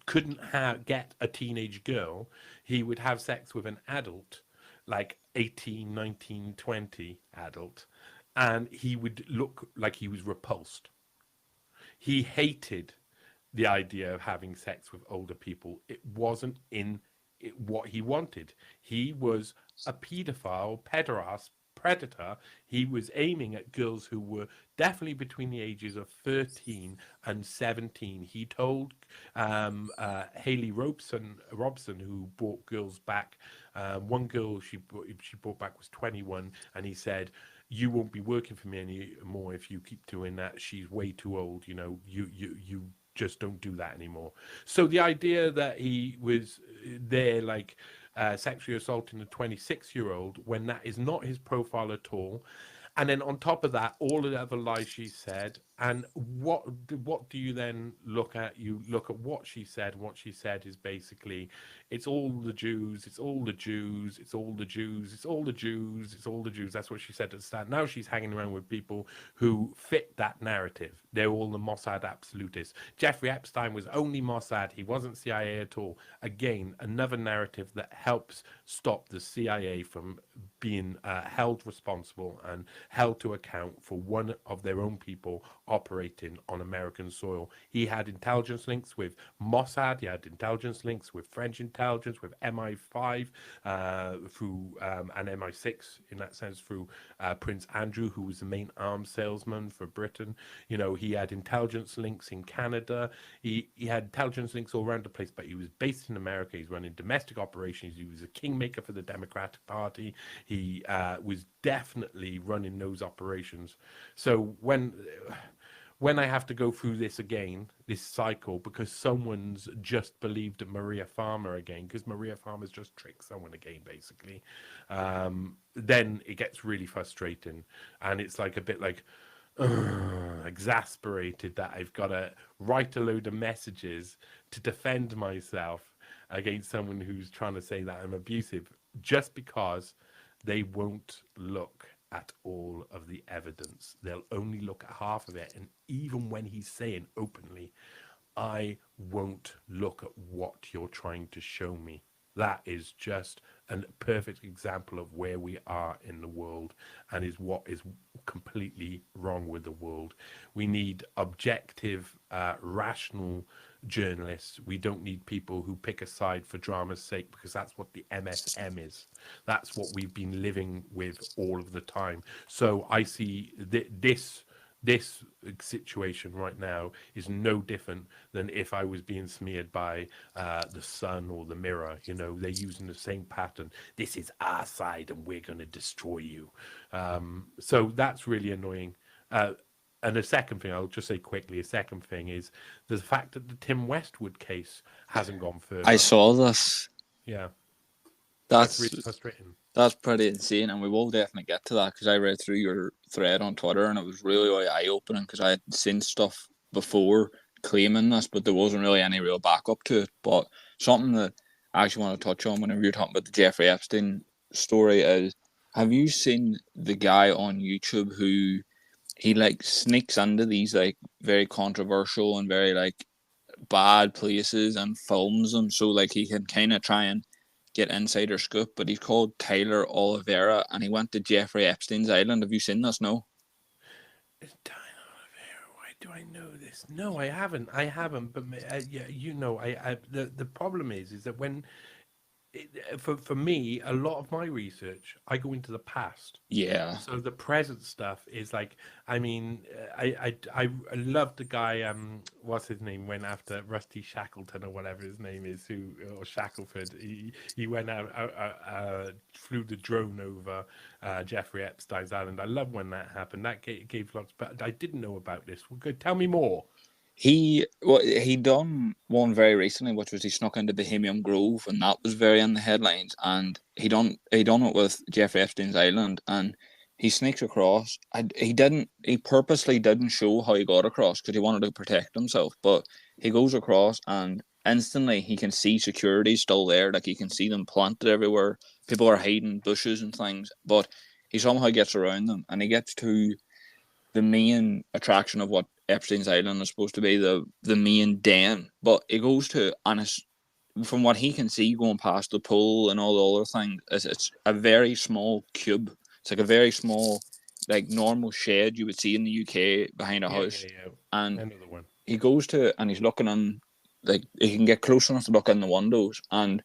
couldn't get a teenage girl, he would have sex with an adult, like 18, 19, 20 adult, and he would look like he was repulsed. He hated the idea of having sex with older people. It wasn't what he wanted. He was a paedophile, pederast, predator. He was aiming at girls who were definitely between the ages of 13 and 17. He told Haley Robson, who brought girls back, one girl she brought back was 21, and he said, you won't be working for me anymore if you keep doing that. She's way too old. You just don't do that anymore. So the idea that he was there, like, sexually assaulting a 26-year-old when that is not his profile at all. And then on top of that, all of the other lies she said. And what do you then look at? You look at what she said. What she said is basically, it's all the Jews, it's all the Jews, it's all the Jews, it's all the Jews, it's all the Jews. That's what she said at the start. Now she's hanging around with people who fit that narrative. They're all the Mossad absolutists. Jeffrey Epstein was only Mossad. He wasn't CIA at all. Again, another narrative that helps stop the CIA from being held responsible and held to account for one of their own people operating on American soil. He had intelligence links with Mossad. He had intelligence links with French intelligence, with MI5 through and MI6 in that sense through Prince Andrew, who was the main arms salesman for Britain. He had intelligence links in Canada. He had intelligence links all around the place, but he was based in America. He's running domestic operations. He was a kingmaker for the Democratic Party. He was definitely running those operations. So when I have to go through this again, this cycle, because someone's just believed Maria Farmer again, because Maria Farmer's just tricked someone again, basically, then it gets really frustrating. And it's like a bit like, exasperated that I've got to write a load of messages to defend myself against someone who's trying to say that I'm abusive, just because they won't look at all of the evidence. They'll only look at half of it. And even when he's saying openly, I won't look at what you're trying to show me. That is just a perfect example of where we are in the world, and is what is completely wrong with the world. We need objective, rational journalists. We don't need people who pick a side for drama's sake, because that's what the MSM is. That's what we've been living with all of the time. So I see this situation right now is no different than if I was being smeared by the Sun or the Mirror. They're using the same pattern. This is our side and we're going to destroy you. So that's really annoying. And the second thing, I'll just say quickly, is the fact that the Tim Westwood case hasn't gone further. I saw this. Yeah. That's really frustrating. That's pretty insane, and we will definitely get to that, because I read through your thread on Twitter and it was really eye-opening, because I had seen stuff before claiming this, but there wasn't really any real backup to it. But something that I actually want to touch on whenever you're talking about the Jeffrey Epstein story is, have you seen the guy on YouTube who he like sneaks into these like very controversial and very like bad places and films them, so like he can kind of try and get insider scoop. But he's called Tyler Oliveira, and he went to Jeffrey Epstein's island. Have you seen this? No. Why do I know this? No, I haven't. I haven't. But yeah, you know, the problem is that when for me, a lot of my research, I go into the past. Yeah. So the present stuff is like, I mean, I love the guy. What's his name? Went after Rusty Shackleton or whatever his name is, who or Shackleford. He went out, flew the drone over Jeffrey Epstein's island. I love when that happened. That gave lots. But I didn't know about this. Well, good. Tell me more. He done one very recently, which was he snuck into Bohemian Grove, and that was very in the headlines. And he done it with Jeffrey Epstein's island, and he sneaks across. He purposely didn't show how he got across because he wanted to protect himself. But he goes across, and instantly he can see security still there. Like, he can see them planted everywhere. People are hiding bushes and things, but he somehow gets around them, and he gets to the main attraction of what Epstein's Island is supposed to be, the main den. But he goes to, and it's, from what he can see going past the pool and all the other things, it's a very small cube. It's like a very small, like normal shed you would see in the UK behind a house. Yeah. And Another one. he goes to, and he's looking on, like, he can get close enough to look in the windows, and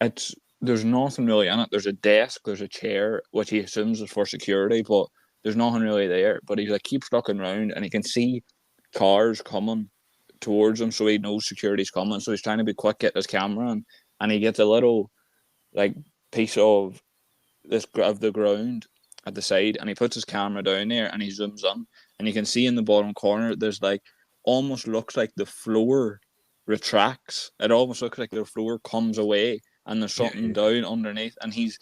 it's, there's nothing really in it. There's a desk, there's a chair, which he assumes is for security, but there's nothing really there. But he like keeps looking around, and he can see cars coming towards him, so he knows security's coming. So he's trying to be quick, get his camera in, and he gets a little like piece of the ground at the side, and he puts his camera down there, and he zooms in, and you can see in the bottom corner there's like, almost looks like the floor retracts. It almost looks like the floor comes away, and there's something down underneath, and he's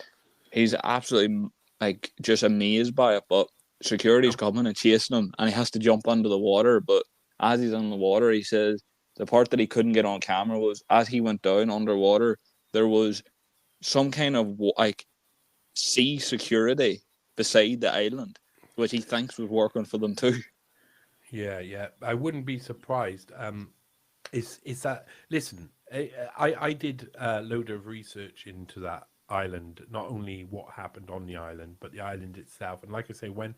absolutely like just amazed by it. But security's coming and chasing him, and he has to jump under the water. But as he's in the water, he says the part that he couldn't get on camera was, as he went down underwater, there was some kind of like sea security beside the island, which he thinks was working for them too. Yeah. I wouldn't be surprised. Is that, listen, I did a load of research into that island, not only what happened on the island, but the island itself. And like I say, when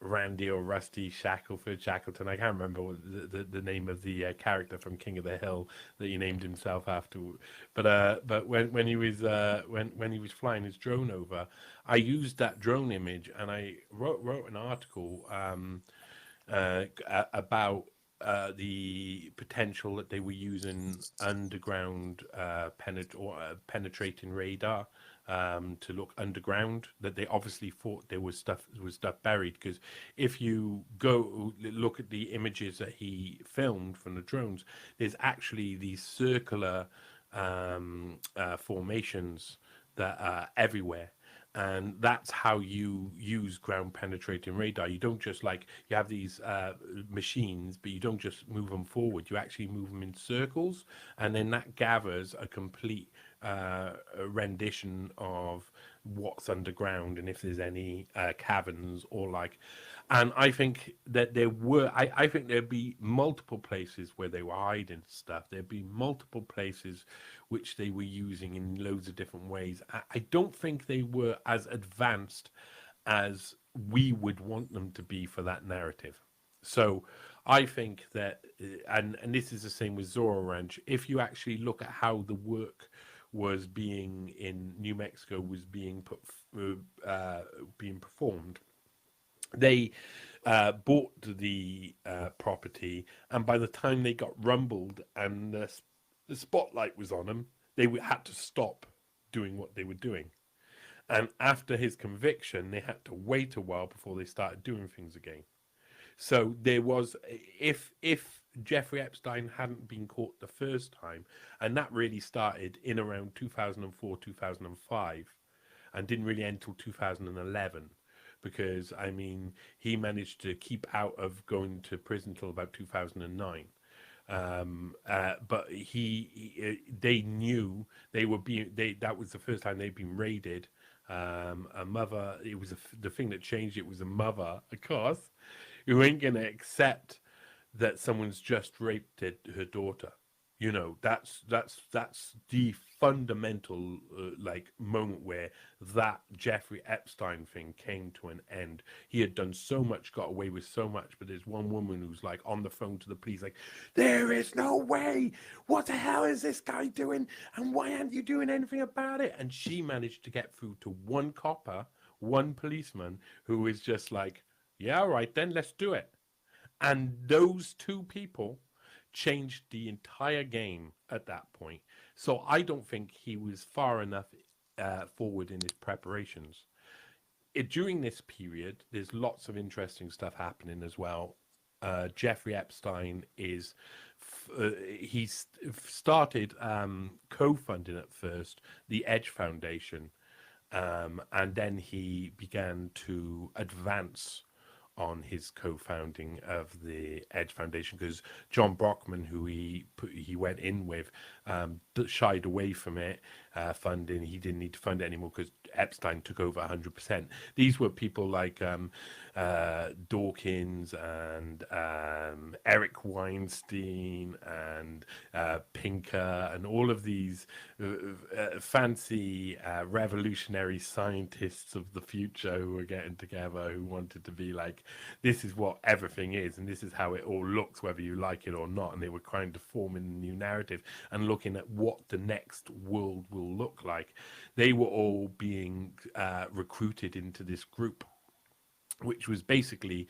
Randy or Rusty Shackleton, I can't remember what the name of the character from King of the Hill that he named himself after, but when he was when he was flying his drone over, I used that drone image, and I wrote an article about the potential that they were using underground penetrating radar to look underground. That they obviously thought there was stuff buried, because if you go look at the images that he filmed from the drones, there's actually these circular formations that are everywhere. And that's how you use ground penetrating radar. You don't just, like, you have these machines, but you don't just move them forward. You actually move them in circles, and then that gathers a complete rendition of what's underground, and if there's any caverns or like. And I think that I think there'd be multiple places where they were hiding stuff. There'd be multiple places which they were using in loads of different ways. I don't think they were as advanced as we would want them to be for that narrative. So I think that, and this is the same with Zorro Ranch, if you actually look at how the work was being in New Mexico was being being performed, they bought the property, and by the time they got rumbled and the spotlight was on them, they had to stop doing what they were doing. And after his conviction, they had to wait a while before they started doing things again. So there was, if Jeffrey Epstein hadn't been caught the first time, and that really started in around 2004, 2005, and didn't really end until 2011, because I mean he managed to keep out of going to prison till about 2009. But they knew they were being, that was the first time they'd been raided a mother. It was the thing that changed it was a mother, of course, who ain't gonna accept that someone's just raped her daughter. You know, that's the fundamental like moment where that Jeffrey Epstein thing came to an end. He had done so much, got away with so much, but there's one woman who's like on the phone to the police, like, there is no way. What the hell is this guy doing? And why aren't you doing anything about it? And she managed to get through to one copper, one policeman, who is just like, yeah, all right, then let's do it. And those two people changed the entire game at that point. So I don't think he was far enough forward in his preparations. During this period, there's lots of interesting stuff happening as well. Jeffrey Epstein is he's started co-funding at first the Edge Foundation, and then he began to advance on his co-founding of the Edge Foundation, because John Brockman, who he went in with, shied away from it funding. He didn't need to fund it anymore because Epstein took over 100%. These were people like Dawkins and Eric Weinstein and Pinker and all of these fancy revolutionary scientists of the future who were getting together, who wanted to be like, this is what everything is and this is how it all looks, whether you like it or not. And they were trying to form a new narrative and looking at what the next world will look like. They were all being recruited into this group, which was basically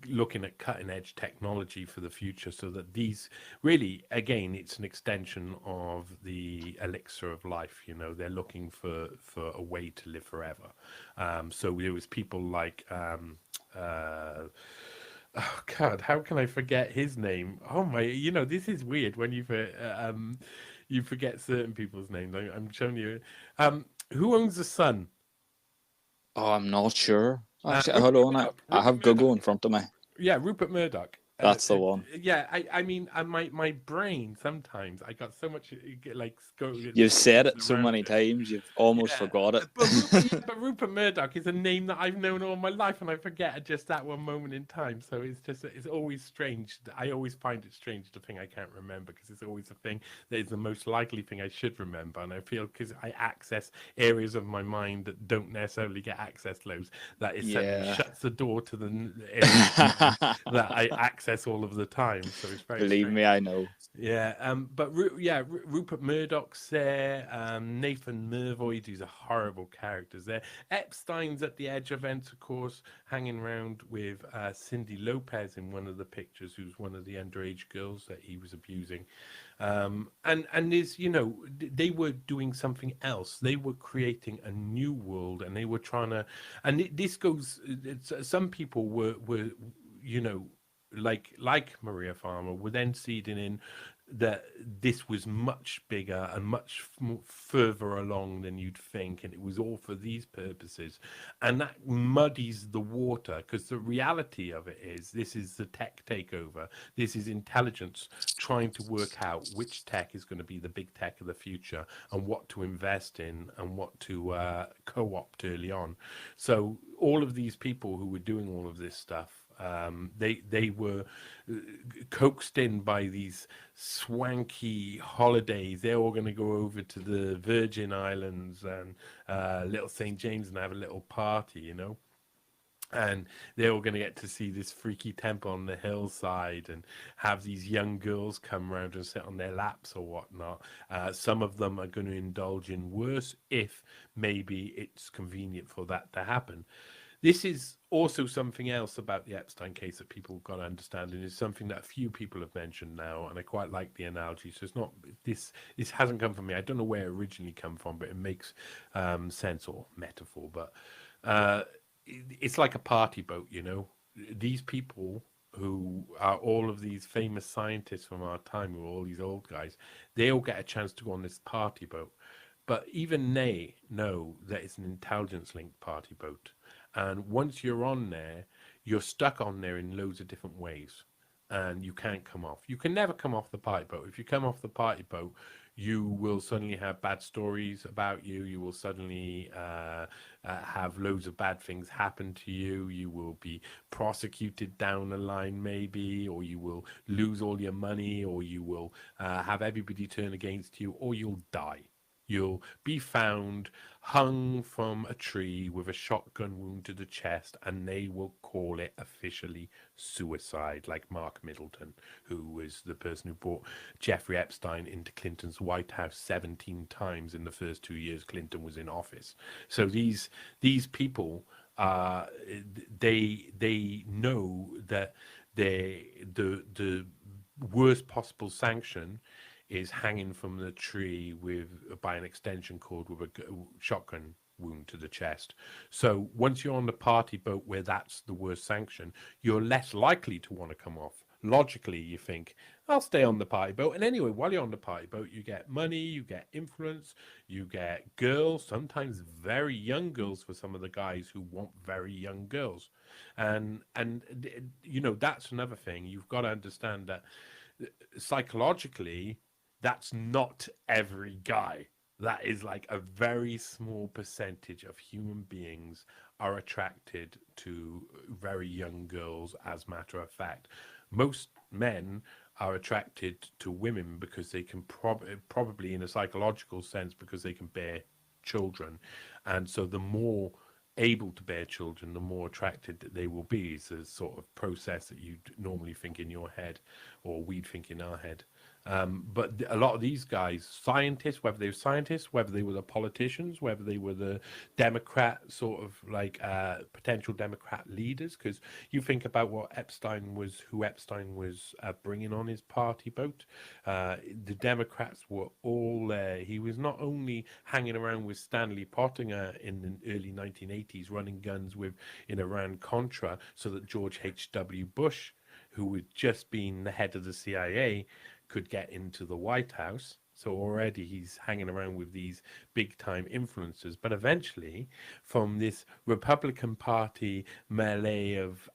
looking at cutting edge technology for the future, so that these really, again, it's an extension of the elixir of life. You know, they're looking for a way to live forever. So there was people like, oh God, how can I forget his name? Oh my, you know, this is weird when you forget certain people's names. I'm showing you. Who owns the Sun? Oh, I'm not sure. Actually, Rupert hold on. Murdoch. I have Google in front of me. Yeah, Rupert Murdoch. That's the one. Yeah, I mean, my brain sometimes I got so much like. You've said it so many times, you've almost forgot it. But Rupert Murdoch is a name that I've known all my life, and I forget at just that one moment in time. So it's always strange. I always find it strange the thing I can't remember, because it's always the thing that is the most likely thing I should remember. And I feel because I access areas of my mind that don't necessarily get access loads, that it suddenly shuts the door to the that I access all of the time. So it's very Believe strange. me, I know. Yeah, but Rupert Murdoch's there. Nathan Mervoyd, who's a horrible character, there. Epstein's at the Edge events, of course, hanging around with Cindy Lopez in one of the pictures, who's one of the underage girls that he was abusing. And there's, you know, they were doing something else. They were creating a new world, and they were trying to. And this goes. Some people were you know, like Maria Farmer, were then seeding in that this was much bigger and much further along than you'd think, and it was all for these purposes, and that muddies the water, because the reality of it is this is the tech takeover. This is intelligence trying to work out which tech is going to be the big tech of the future, and what to invest in and what to co-opt early on. So all of these people who were doing all of this stuff, they were coaxed in by these swanky holidays. They're all going to go over to the Virgin Islands and Little St. James and have a little party, you know. And they're all going to get to see this freaky temple on the hillside and have these young girls come around and sit on their laps or whatnot. Some of them are going to indulge in worse if maybe it's convenient for that to happen. This is also something else about the Epstein case that people have got to understand, and is something that a few people have mentioned now, and I quite like the analogy. So it's not this hasn't come from me. I don't know where it originally come from, but it makes sense, or metaphor. But it's like a party boat, you know. These people who are all of these famous scientists from our time, who are all these old guys, they all get a chance to go on this party boat. But even they know that it's an intelligence-linked party boat. And once you're on there, you're stuck on there in loads of different ways. And you can't come off. You can never come off the party boat. If you come off the party boat, you will suddenly have bad stories about you. You will suddenly have loads of bad things happen to you. You will be prosecuted down the line, maybe, or you will lose all your money, or you will have everybody turn against you, or you'll die. You'll be found hung from a tree with a shotgun wound to the chest, and they will call it officially suicide, like Mark Middleton, who was the person who brought Jeffrey Epstein into Clinton's White House 17 times in the first 2 years Clinton was in office. So these people, they know that the worst possible sanction is hanging from the tree by an extension cord with a shotgun wound to the chest. So once you're on the party boat where that's the worst sanction, you're less likely to want to come off. Logically, you think, I'll stay on the party boat. And anyway, while you're on the party boat, you get money, you get influence, you get girls, sometimes very young girls for some of the guys who want very young girls. And that's another thing. You've got to understand that psychologically, that's not every guy. That is like a very small percentage of human beings are attracted to very young girls, as a matter of fact. Most men are attracted to women because they can probably in a psychological sense, because they can bear children. And so the more able to bear children, the more attracted that they will be. It's a sort of process that you normally think in your head, or we'd think in our head. But a lot of these guys, scientists, whether they were the politicians, whether they were the Democrat sort of like potential Democrat leaders, because you think about who Epstein was bringing on his party boat. The Democrats were all there. He was not only hanging around with Stanley Pottinger in the early 1980s, running guns in Iran-Contra, so that George H.W. Bush, who had just been the head of the CIA, could get into the White House. So already he's hanging around with these big-time influencers. But eventually, from this Republican Party melee of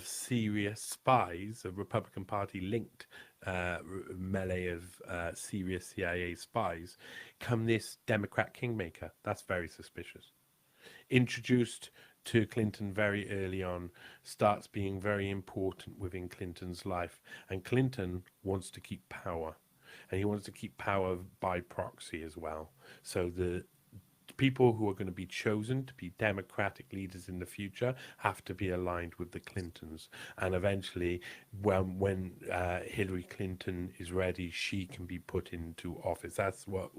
serious spies, a Republican Party-linked melee of serious CIA spies, come this Democrat kingmaker. That's very suspicious. Introduced to Clinton very early on, starts being very important within Clinton's life. And Clinton wants to keep power. And he wants to keep power by proxy as well. So the people who are going to be chosen to be Democratic leaders in the future have to be aligned with the Clintons. And eventually, when Hillary Clinton is ready, she can be put into office. That's what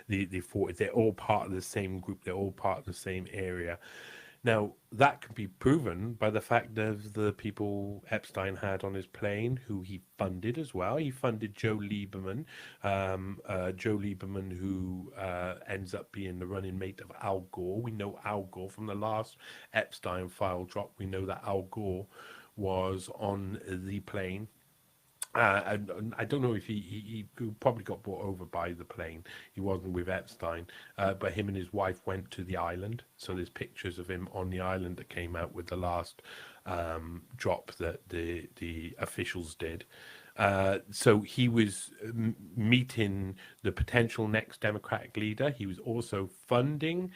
the thought. They're all part of the same group. They're all part of the same area. Now, that can be proven by the fact of the people Epstein had on his plane, who he funded as well. He funded Joe Lieberman, who ends up being the running mate of Al Gore. We know Al Gore from the last Epstein file drop. We know that Al Gore was on the plane. I don't know if he probably got brought over by the plane. He wasn't with Epstein, but him and his wife went to the island. So there's pictures of him on the island that came out with the last drop that the officials did. So he was meeting the potential next Democratic leader. He was also funding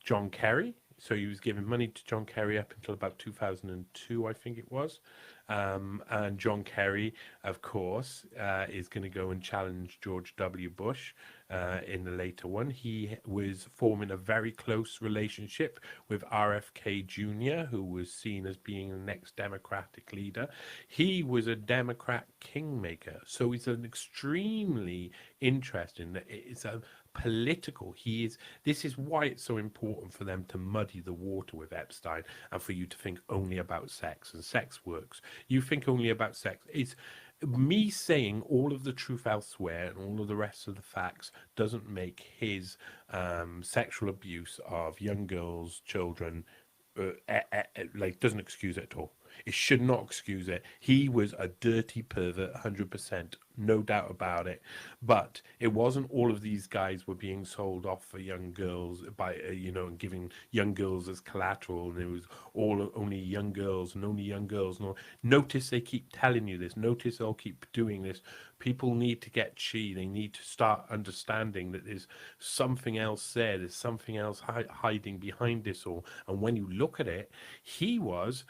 John Kerry. So he was giving money to John Kerry up until about 2002, I think it was. And John Kerry, of course, is going to go and challenge George W. Bush in the later one. He was forming a very close relationship with RFK Jr., who was seen as being the next Democratic leader. He was a Democrat kingmaker. So it's an extremely interesting, it's a political. This is why it's so important for them to muddy the water with Epstein, and for you to think only about sex, and sex works. You think only about sex. It's me saying all of the truth elsewhere and all of the rest of the facts doesn't make his sexual abuse of young girls, children, doesn't excuse it at all. It should not excuse it. He was a dirty pervert, 100%, no doubt about it. But it wasn't all of these guys were being sold off for young girls by, and giving young girls as collateral. And it was all only young girls and only young girls. No, notice they keep telling you this. Notice they'll keep doing this. People need to get They need to start understanding that there's something else there. There's something else hiding behind this all. And when you look at it, he was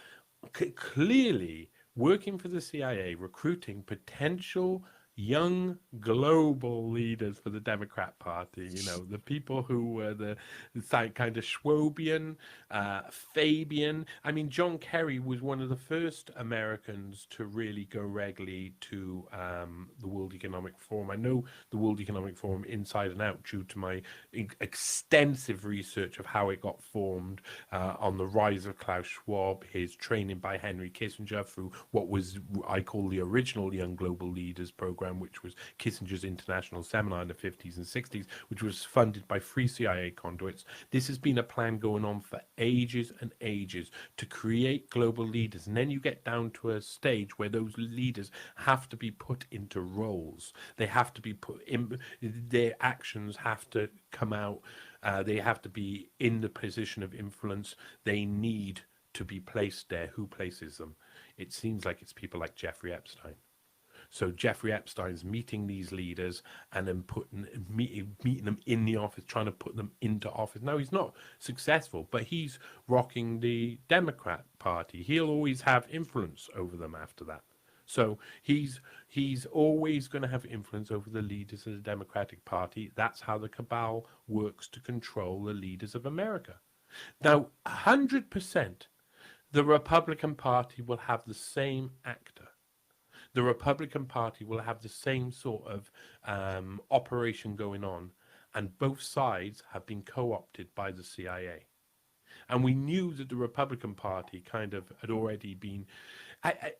clearly working for the CIA, recruiting potential young global leaders for the Democrat Party. The people who were the kind of Schwabian, Fabian. I mean, John Kerry was one of the first Americans to really go regularly to the World Economic Forum. I know the World Economic Forum inside and out due to my extensive research of how it got formed, on the rise of Klaus Schwab, his training by Henry Kissinger through what I call the original Young Global Leaders program, which was Kissinger's international seminar in the 50s and 60s, which was funded by free CIA conduits. This has been a plan going on for ages and ages to create global leaders. And then you get down to a stage where those leaders have to be put into roles. They have to be put in, their actions have to come out. They have to be in the position of influence. They need to be placed there. Who places them? It seems like it's people like Jeffrey Epstein. So Jeffrey Epstein's meeting these leaders and then meeting them in the office, trying to put them into office. Now, he's not successful, but he's rocking the Democrat Party. He'll always have influence over them after that. So he's always going to have influence over the leaders of the Democratic Party. That's how the cabal works to control the leaders of America. Now, 100%, the Republican Party will have the same actor. The Republican Party will have the same sort of operation going on, and both sides have been co-opted by the CIA. And we knew that the Republican Party kind of had already been...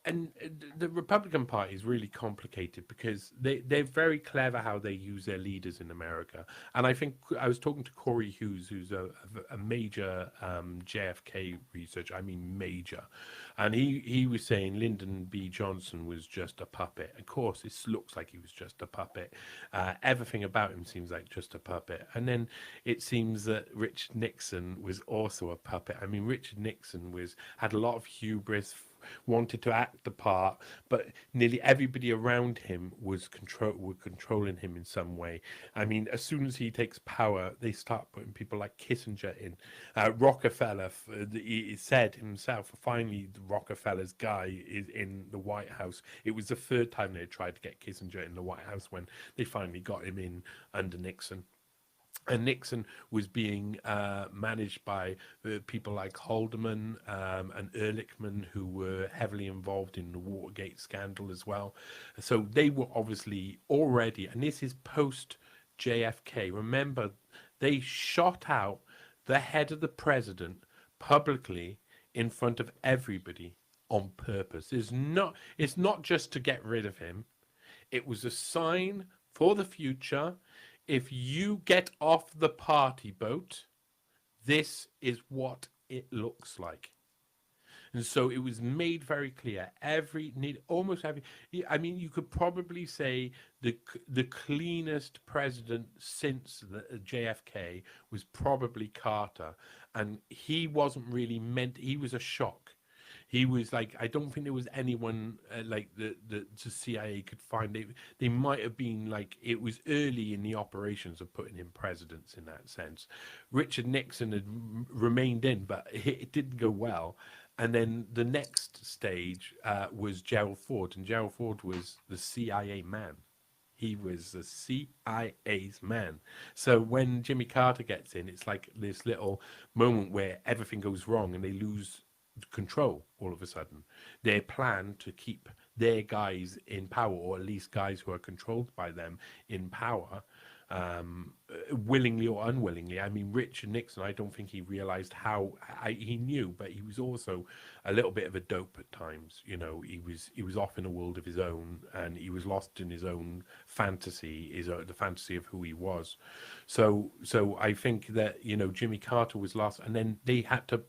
and the Republican Party is really complicated because they're very clever how they use their leaders in America. And I think I was talking to Corey Hughes, who's a major JFK researcher, I mean major. And he was saying Lyndon B. Johnson was just a puppet. Of course, it looks like he was just a puppet. Everything about him seems like just a puppet. And then it seems that Richard Nixon was also a puppet. I mean, Richard Nixon had a lot of hubris, wanted to act the part, but nearly everybody around him were controlling him in some way. I mean, as soon as he takes power, they start putting people like Kissinger in. Rockefeller, he said himself, finally Rockefeller's guy is in the White House. It was the third time they tried to get Kissinger in the White House when they finally got him in under Nixon. And Nixon was being managed by people like Haldeman and Ehrlichman, who were heavily involved in the Watergate scandal as well. So they were obviously already, and this is post-JFK. Remember, they shot out the head of the president publicly in front of everybody on purpose. It's not just to get rid of him. It was a sign for the future. If you get off the party boat, this is what it looks like. And so it was made very clear. Almost every. I mean, you could probably say the cleanest president since the JFK was probably Carter, and he wasn't really meant. He was a shock. He was like, I don't think there was anyone like the CIA could find. They might have been like, it was early in the operations of putting in presidents in that sense. Richard Nixon had remained in, but it didn't go well. And then the next stage was Gerald Ford, and Gerald Ford was the CIA man. He was the CIA's man. So when Jimmy Carter gets in, it's like this little moment where everything goes wrong and they lose control all of a sudden. Their plan to keep their guys in power, or at least guys who are controlled by them, in power, willingly or unwillingly. I mean, Richard Nixon, I don't think he realized how he knew, but he was also a little bit of a dope at times. You know, he was off in a world of his own, and he was lost in his own fantasy, the fantasy of who he was. So I think that, you know, Jimmy Carter was lost, and then they had to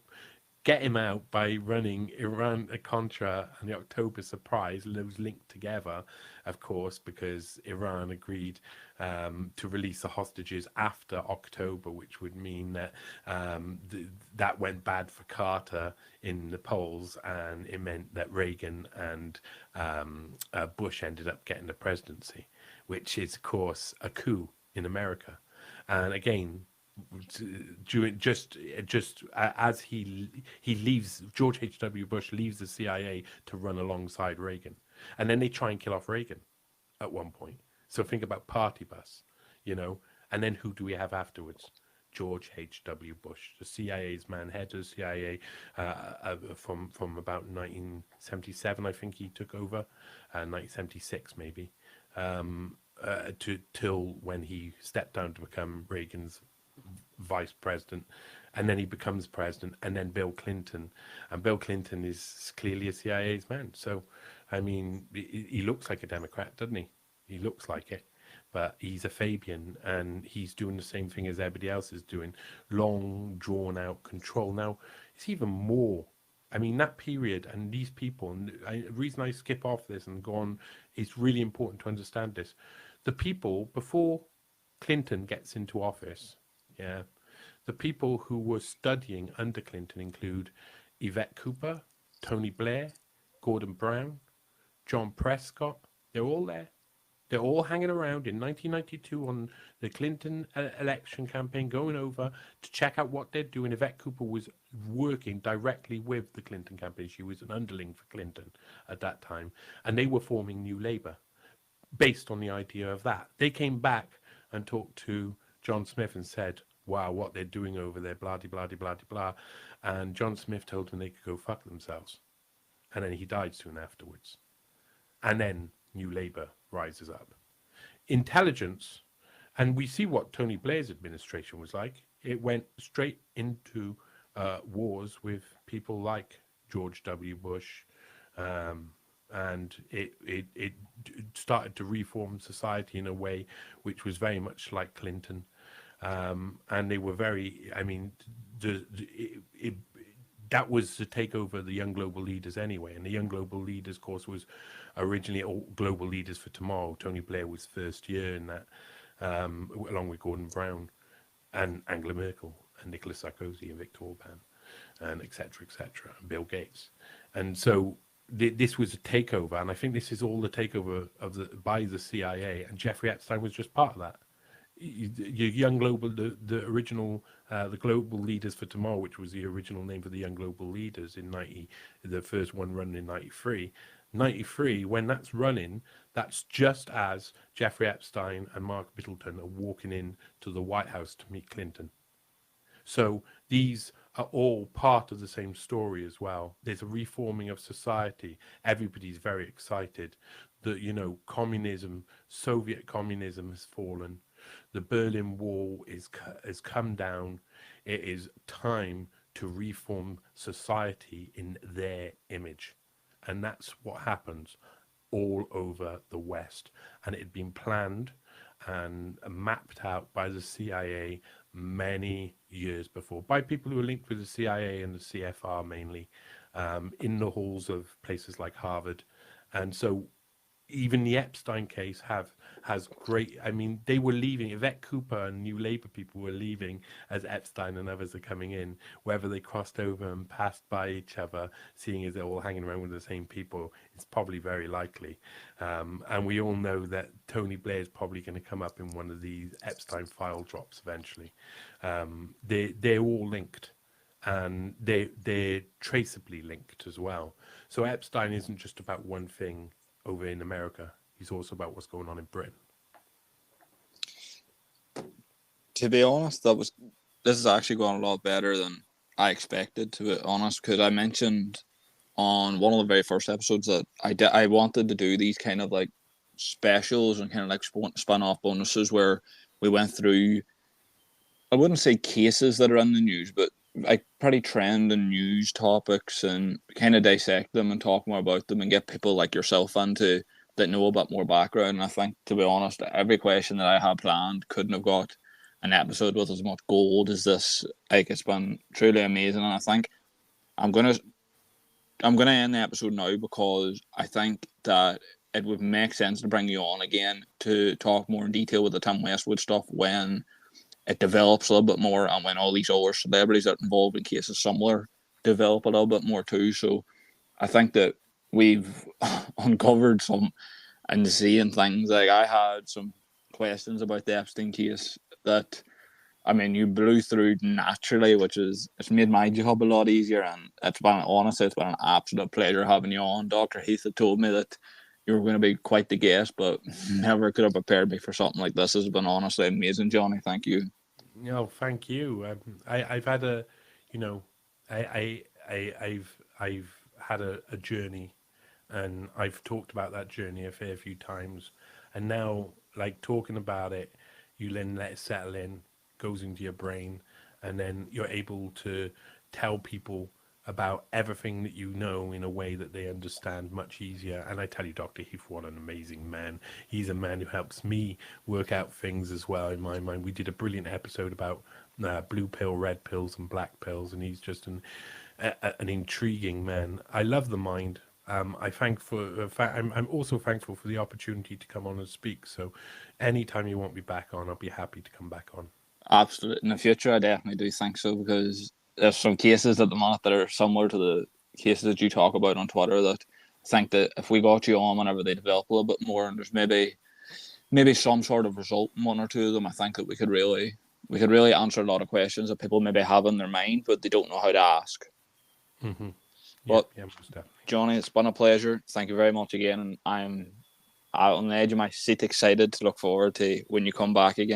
get him out by running Iran-Contra and the October Surprise, those linked together, of course, because Iran agreed to release the hostages after October, which would mean that that went bad for Carter in the polls, and it meant that Reagan and Bush ended up getting the presidency, which is, of course, a coup in America. And again, just as he leaves, George H.W. Bush leaves the CIA to run alongside Reagan, and then they try and kill off Reagan at one point. So think about Party Bus, and then who do we have afterwards? George H.W. Bush, the CIA's man, head of the CIA from about 1977, I think he took over, 1976 maybe, till when he stepped down to become Reagan's vice president, and then he becomes president, and then Bill Clinton, and Bill Clinton is clearly a CIA's man. So, I mean, he looks like a Democrat, doesn't he? He looks like it, but he's a Fabian, and he's doing the same thing as everybody else is doing, long, drawn-out control. Now, it's even more. I mean, that period and these people, and the reason I skip off this and go on, it's really important to understand this. The people, before Clinton gets into office, the people who were studying under Clinton include Yvette Cooper, Tony Blair, Gordon Brown, John Prescott. They're all there. They're all hanging around in 1992 on the Clinton election campaign, going over to check out what they're doing. Yvette Cooper was working directly with the Clinton campaign. She was an underling for Clinton at that time, and they were forming New Labour based on the idea of that. They came back and talked to John Smith and said, wow, what they're doing over there, blah, blah, blah, blah, blah. And John Smith told them they could go fuck themselves. And then he died soon afterwards. And then New Labour rises up. Intelligence, and we see what Tony Blair's administration was like. It went straight into wars with people like George W. Bush, and it started to reform society in a way which was very much like Clinton. And they were very, I mean, that was to take over the Young Global Leaders anyway. And the Young Global Leaders course was originally all Global Leaders for Tomorrow. Tony Blair was first year in that, along with Gordon Brown and Angela Merkel and Nicolas Sarkozy and Viktor Orban and et cetera, and Bill Gates. And so this was a takeover. And I think this is all the takeover of by the CIA. And Jeffrey Epstein was just part of that. Your Young Global, the original, the Global Leaders for Tomorrow, which was the original name for the Young Global Leaders in the first one run in 93. 93, when that's running, that's just as Jeffrey Epstein and Mark Middleton are walking in to the White House to meet Clinton. So these are all part of the same story as well. There's a reforming of society. Everybody's very excited that, communism, Soviet communism has fallen. The Berlin Wall has come down. It is time to reform society in their image. And that's what happens all over the West. And it had been planned and mapped out by the CIA many years before, by people who are linked with the CIA and the CFR mainly, in the halls of places like Harvard. And so even the Epstein case has great, I mean, they were leaving, Yvette Cooper and New Labour people were leaving as Epstein and others are coming in. Whether they crossed over and passed by each other, seeing as they're all hanging around with the same people, it's probably very likely. And we all know that Tony Blair is probably going to come up in one of these Epstein file drops eventually. They're all linked. And they're traceably linked as well. So Epstein isn't just about one thing over in America. He's also about what's going on in Britain. To be honest, this is actually going a lot better than I expected, to be honest, because I mentioned on one of the very first episodes that I wanted to do these kind of like specials and kind of like spun-off bonuses where we went through, I wouldn't say cases that are in the news, but like pretty trend and news topics and kind of dissect them and talk more about them and get people like yourself into that know a bit more background. And I think, to be honest, every question that I had planned couldn't have got an episode with as much gold as this. Like, it's been truly amazing. And I think I'm gonna end the episode now because I think that it would make sense to bring you on again to talk more in detail with the Tim Westwood stuff when it develops a little bit more, and when all these other celebrities that are involved in cases similar develop a little bit more too. So I think that we've uncovered some insane things. Like, I had some questions about the Epstein case that, I mean, you blew through naturally, it's made my job a lot easier, and it's been an absolute pleasure having you on. Dr. Heath had told me that you were going to be quite the guest, but never could have prepared me for something like this. It's been honestly amazing, Johnny. Thank you. No, thank you. I've had a, you know, I've had a journey, and I've talked about that journey a fair few times, and now, like, talking about it, you then let it settle in, goes into your brain, and then you're able to tell people about everything that you know in a way that they understand much easier. And I tell you, Dr. Heath, what an amazing man. He's a man who helps me work out things as well in my mind. We did a brilliant episode about blue pill, red pills, and black pills, and he's just an intriguing man. I love the mind. I'm also thankful for the opportunity to come on and speak. So anytime you want me back on, I'll be happy to come back on. Absolutely. In the future, I definitely do think so, because there's some cases at the moment that are similar to the cases that you talk about on Twitter that I think that if we got you on whenever they develop a little bit more, and there's maybe some sort of result in one or two of them, I think that we could really answer a lot of questions that people maybe have in their mind, but they don't know how to ask. Mm-hmm. But yeah, most definitely. Johnny, it's been a pleasure. Thank you very much again, and I'm on the edge of my seat, excited to look forward to when you come back again.